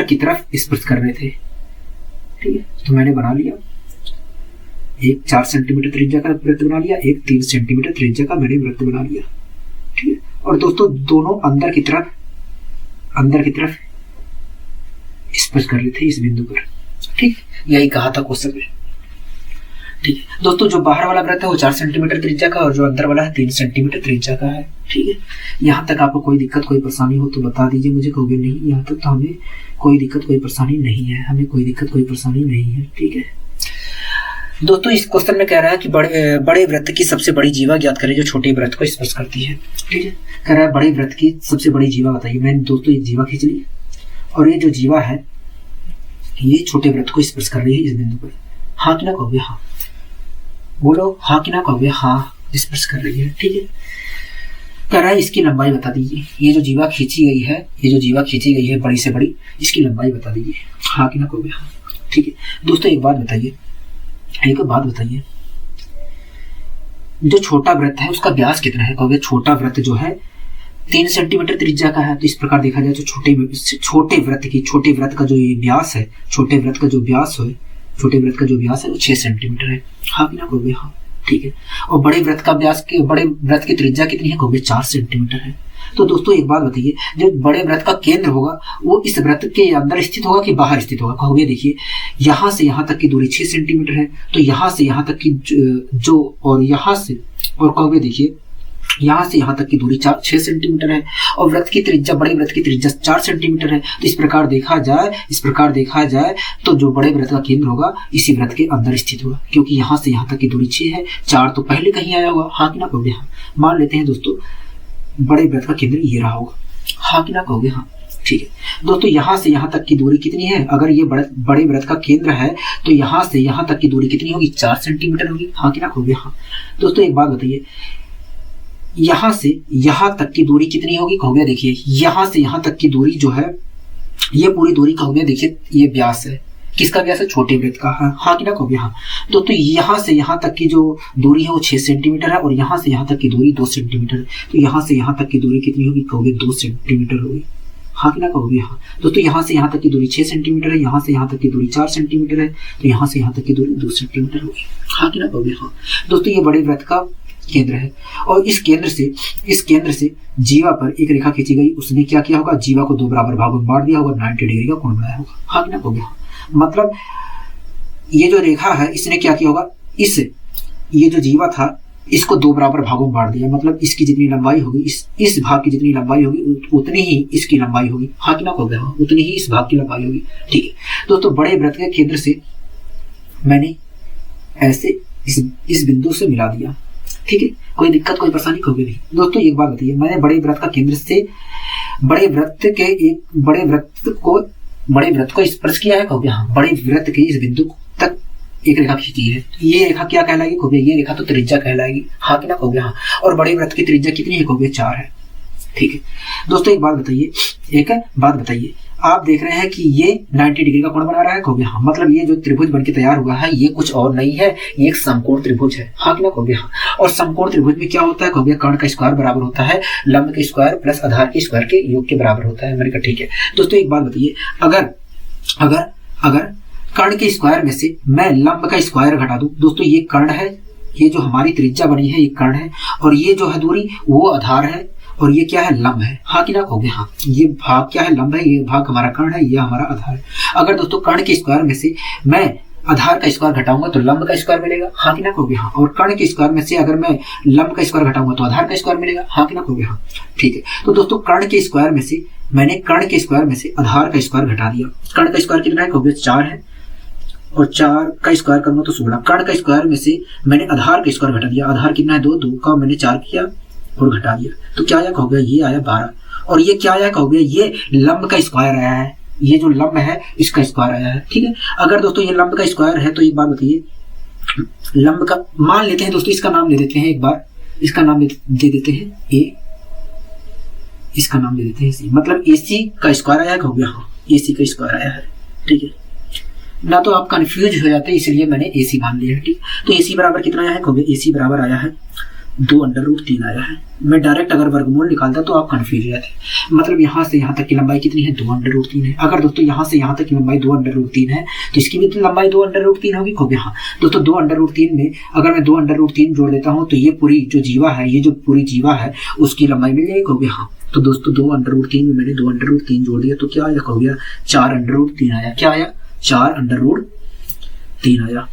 की तरफ स्पर्श कर रहे थे, ठीक है। तो मैंने बना लिया एक 4 सेंटीमीटर त्रिज्या का वृत्त बना लिया, एक 3 सेंटीमीटर त्रिज्या का मैंने वृत्त बना लिया, ठीक है। और दोस्तों दोनों अंदर की तरफ स्पर्श कर रहे थे इस बिंदु पर, ठीक। यही कहा था क्वेश्चन में, ठीक है। दोस्तों जो बाहर वाला वृत्त है वो 4 सेंटीमीटर त्रिज्या का और जो अंदर वाला है 3 सेंटीमीटर त्रिज्या का है, ठीक है। यहाँ तक आपको कोई दिक्कत कोई परेशानी हो तो बता दीजिए मुझे। कहोगे नहीं, यहाँ तक तो हमें कोई दिक्कत कोई परेशानी नहीं है, हमें कोई दिक्कत कोई परेशानी नहीं है, ठीक है। दोस्तों इस क्वेश्चन में कह रहा है कि बड़े वृत्त की सबसे बड़ी जीवा ज्ञात करें जो छोटे वृत्त को स्पर्श करती है, ठीक है। कह रहा है बड़े वृत्त की सबसे बड़ी जीवा बताइए। मैंने दोस्तों एक जीवा खींच ली और ये जो जीवा है ये छोटे वृत्त को स्पर्श कर रही है इस बिंदु पर। हाँ कि ना कहोगे? हाँ। बोलो हाँ कि ना कहोगे? हाँ, स्पर्श कर रही है, ठीक है। कह रहा है इसकी लंबाई बता दीजिए। ये जो जीवा खींची गई है बड़ी से बड़ी, इसकी लंबाई बता दीजिए। हाँ कि ना कहोगे? हाँ, ठीक है। दोस्तों एक बात बताइए, जो छोटा वृत्त है उसका व्यास कितना है, कहोगे छोटा वृत्त जो है 3 सेंटीमीटर त्रिज्या का है। तो इस प्रकार देखा जाए तो छोटे वृत्त का जो ये व्यास है, छोटे वृत्त का जो व्यास है वो 6 सेंटीमीटर है। हाँ कि ना कहोगे हाँ, ठीक है। और बड़े वृत्त की त्रिज्या कितनी है, कहोगे 4 सेंटीमीटर है। तो दोस्तों एक बात बताइए, जो बड़े वृत्त का केंद्र होगा वो इस वृत्त के अंदर स्थित होगा कि बाहर स्थित होगा, कहोगे देखिए यहाँ से यहाँ तक की दूरी 6 सेंटीमीटर है, तो यहाँ से यहाँ तक की कहोगे देखिए यहाँ से यहाँ तक की दूरी 6 सेंटीमीटर है, और बड़े वृत्त की त्रिज्या 4 सेंटीमीटर है। तो इस प्रकार देखा जाए तो जो बड़े वृत्त का केंद्र होगा इसी वृत्त के अंदर स्थित होगा, क्योंकि यहाँ से यहाँ तक की दूरी 6 है, 4 तो पहले कहीं आया होगा। हाँ कि ना कहोगे हाँ। मान लेते हैं दोस्तों बड़े वृत्त का केंद्र ये रहा होगा। हाँ कि ना कहोगे हाँ, ठीक है। दोस्तों यहाँ से यहाँ तक की दूरी कितनी है, अगर ये बड़े वृत्त का केंद्र है तो यहाँ से यहाँ तक की दूरी कितनी होगी, 4 सेंटीमीटर होगी। हाँ कि ना कहोगे हाँ। दोस्तों एक बात बताइए, यहाँ से यहाँ तक की दूरी कितनी होगी, कहोगे देखिए यहाँ से यहाँ तक की दूरी जो है ये पूरी दूरी कहोगे देखिए ये व्यास है, किसका व्यास है, छोटे वृत्त का। हाँ कि ना कहोगे हाँ। तो यहाँ से यहाँ तक की जो दूरी है वो 6 सेंटीमीटर है, और यहाँ से यहाँ तक की दूरी 2 सेंटीमीटर है। तो यहाँ से यहाँ तक की दूरी कितनी होगी, कहोगे 2 सेंटीमीटर होगी। हाँ कि ना कहोगे हाँ। दोस्तों यहाँ से यहाँ तक की दूरी 6 सेंटीमीटर है, यहाँ से यहाँ तक की दूरी 4 सेंटीमीटर है, तो यहाँ से यहाँ तक की दूरी 2 सेंटीमीटर होगी। हाँ कि ना कहोगे हाँ। दोस्तों ये बड़े वृत्त का केंद्र है, और इस केंद्र से जीवा पर एक रेखा खींची गई, उसने क्या किया होगा, जीवा को 2 बराबर भागों में बांट दिया होगा, 90 डिग्री का कोण बनाया होगा। हाँ कि ना कहोगे हाँ। मतलब ये जो रेखा है इसने क्या किया होगा, ये जो जीवा था इसको 2 बराबर भागों में बांट दिया, मतलब इसकी जितनी लंबाई होगी इस भाग की जितनी लंबाई होगी उतनी ही इसकी लंबाई होगी। हाँ कि ना कहोगे हाँ, उतनी ही इस भाग की लंबाई होगी। ठीक है दोस्तों, बड़े वृत्त के केंद्र से मैंने ऐसे इस बिंदु से मिला दिया। ठीक है, कोई दिक्कत कोई परेशानी कहोगे नहीं। दोस्तों एक बात बताइए, मैंने बड़े वृत्त का केंद्र से बड़े वृत्त को स्पर्श किया है, कहोगे हाँ। बड़े वृत्त के इस बिंदु तक एक रेखा खींची है, ये रेखा क्या कहलाएगी, कहोगे ये रेखा तो त्रिज्या कहलाएगी। हाँ कि ना कहोगे हाँ। और बड़े वृत्त की त्रिज्या कितनी है, कहोगे 4 है। ठीक है दोस्तों एक बात बताइए, आप देख रहे हैं कि ये 90 डिग्री का कोण बना रहा है, कहोगे हाँ। मतलब ये जो त्रिभुज बनके तैयार हुआ है ये कुछ और नहीं है, ये एक समकोण त्रिभुज है। हाँ कि ना कहोगे हाँ। और समकोण त्रिभुज में क्या होता है, कहोगे कर्ण का स्क्वायर बराबर होता है लंब के स्क्वायर प्लस आधार के स्क्वायर के योग के बराबर होता है। मैंने कहा ठीक है। दोस्तों एक बात बताइए, अगर कर्ण के स्क्वायर में से मैं लंब का स्क्वायर घटा दूं, दोस्तों ये कर्ण है, ये जो हमारी त्रिज्या बनी है ये कर्ण है, और ये जो है दूरी वो आधार है, और ये क्या है, लंब है। हाँ कि ना कहोगे हाँ। ये भाग क्या है, लंब है, ये भाग हमारा कर्ण है, ये हमारा आधार है। अगर दोस्तों कर्ण के स्क्वायर में से मैं आधार का स्क्वायर घटाऊंगा तो लंब का स्क्वायर मिलेगा। हाँ कि ना कहोगे हाँ। और कर्ण के स्क्वायर में से अगर मैं लंब का स्क्वायर घटाऊंगा तो आधार का स्क्वायर मिलेगा। हाँ कि ना कहोगे हाँ। ठीक है, तो दोस्तों कर्ण के स्क्वायर में से मैंने कर्ण के स्क्वायर में से आधार का स्क्वायर घटा दिया। कर्ण का स्क्वायर कितना है, कहोगे 4 है, और 4 का स्क्वायर करूंगा तो 16। कर्ण का स्क्वायर में से मैंने आधार का स्क्वायर घटा दिया, आधार कितना है 2 का मैंने 4 किया और घटा दिया, तो क्या आया, कहोगे ये आया 12। और ये क्या आया, कहोगे ये लंब का स्क्वायर आया है, ये जो लंब है इसका स्क्वायर आया है। ठीक है, अगर दोस्तों ये लंब का स्क्वायर है तो एक बात बताइए, लंब का मान लेते हैं दोस्तों, इसका नाम ले देते हैं एक बार, इसका नाम दे देते हैं ए, इसका नाम दे देते हैं सी, मतलब AC का स्क्वायर आया, कहोगे हाँ AC का स्क्वायर आया है। ठीक है ना, तो आप कंफ्यूज हो जाते हैं इसलिए मैंने AC मान लिया है। ठीक, तो AC बराबर कितना आया है, कहोगे AC बराबर आया है 2√3 आया है। मैं डायरेक्ट अगर वर्गमूल निकालता तो आप कंफ्यूज हो जाते। मतलब यहाँ से यहाँ तक की लंबाई कितनी है, 2√3 है। अगर दोस्तों यहाँ से यहाँ तक की लंबाई 2√3 है तो इसकी भी लंबाई 2√3 होगी, कहोगे हाँ। दोस्तों 2√3 में अगर मैं 2√3 जोड़ देता हूँ तो ये पूरी जो जीवा है, ये जो पूरी जीवा है उसकी लंबाई मिल जाएगी, कहोगे हाँ। तो दोस्तों 2√3 में मैंने 2√3 जोड़ दिया तो क्या आया, कहोगे 4√3 आया। क्या आया, 4√3 आया,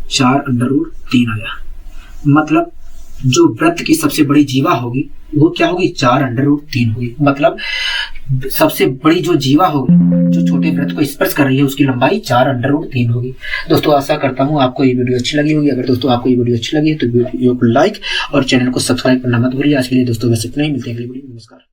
4√3 आया। मतलब जो वृत्त की सबसे बड़ी जीवा होगी वो क्या होगी, 4√3 होगी। मतलब सबसे बड़ी जो जीवा होगी जो छोटे वृत्त को स्पर्श कर रही है उसकी लंबाई 4√3 होगी। दोस्तों आशा करता हूँ आपको ये वीडियो अच्छी लगी होगी। अगर दोस्तों आपको ये वीडियो अच्छी लगी है तो वीडियो को लाइक और चैनल को सब्सक्राइब करना मत भूलिए। आज के लिए दोस्तों बस इतना ही, मिलते हैं अगली वीडियो में। नमस्कार।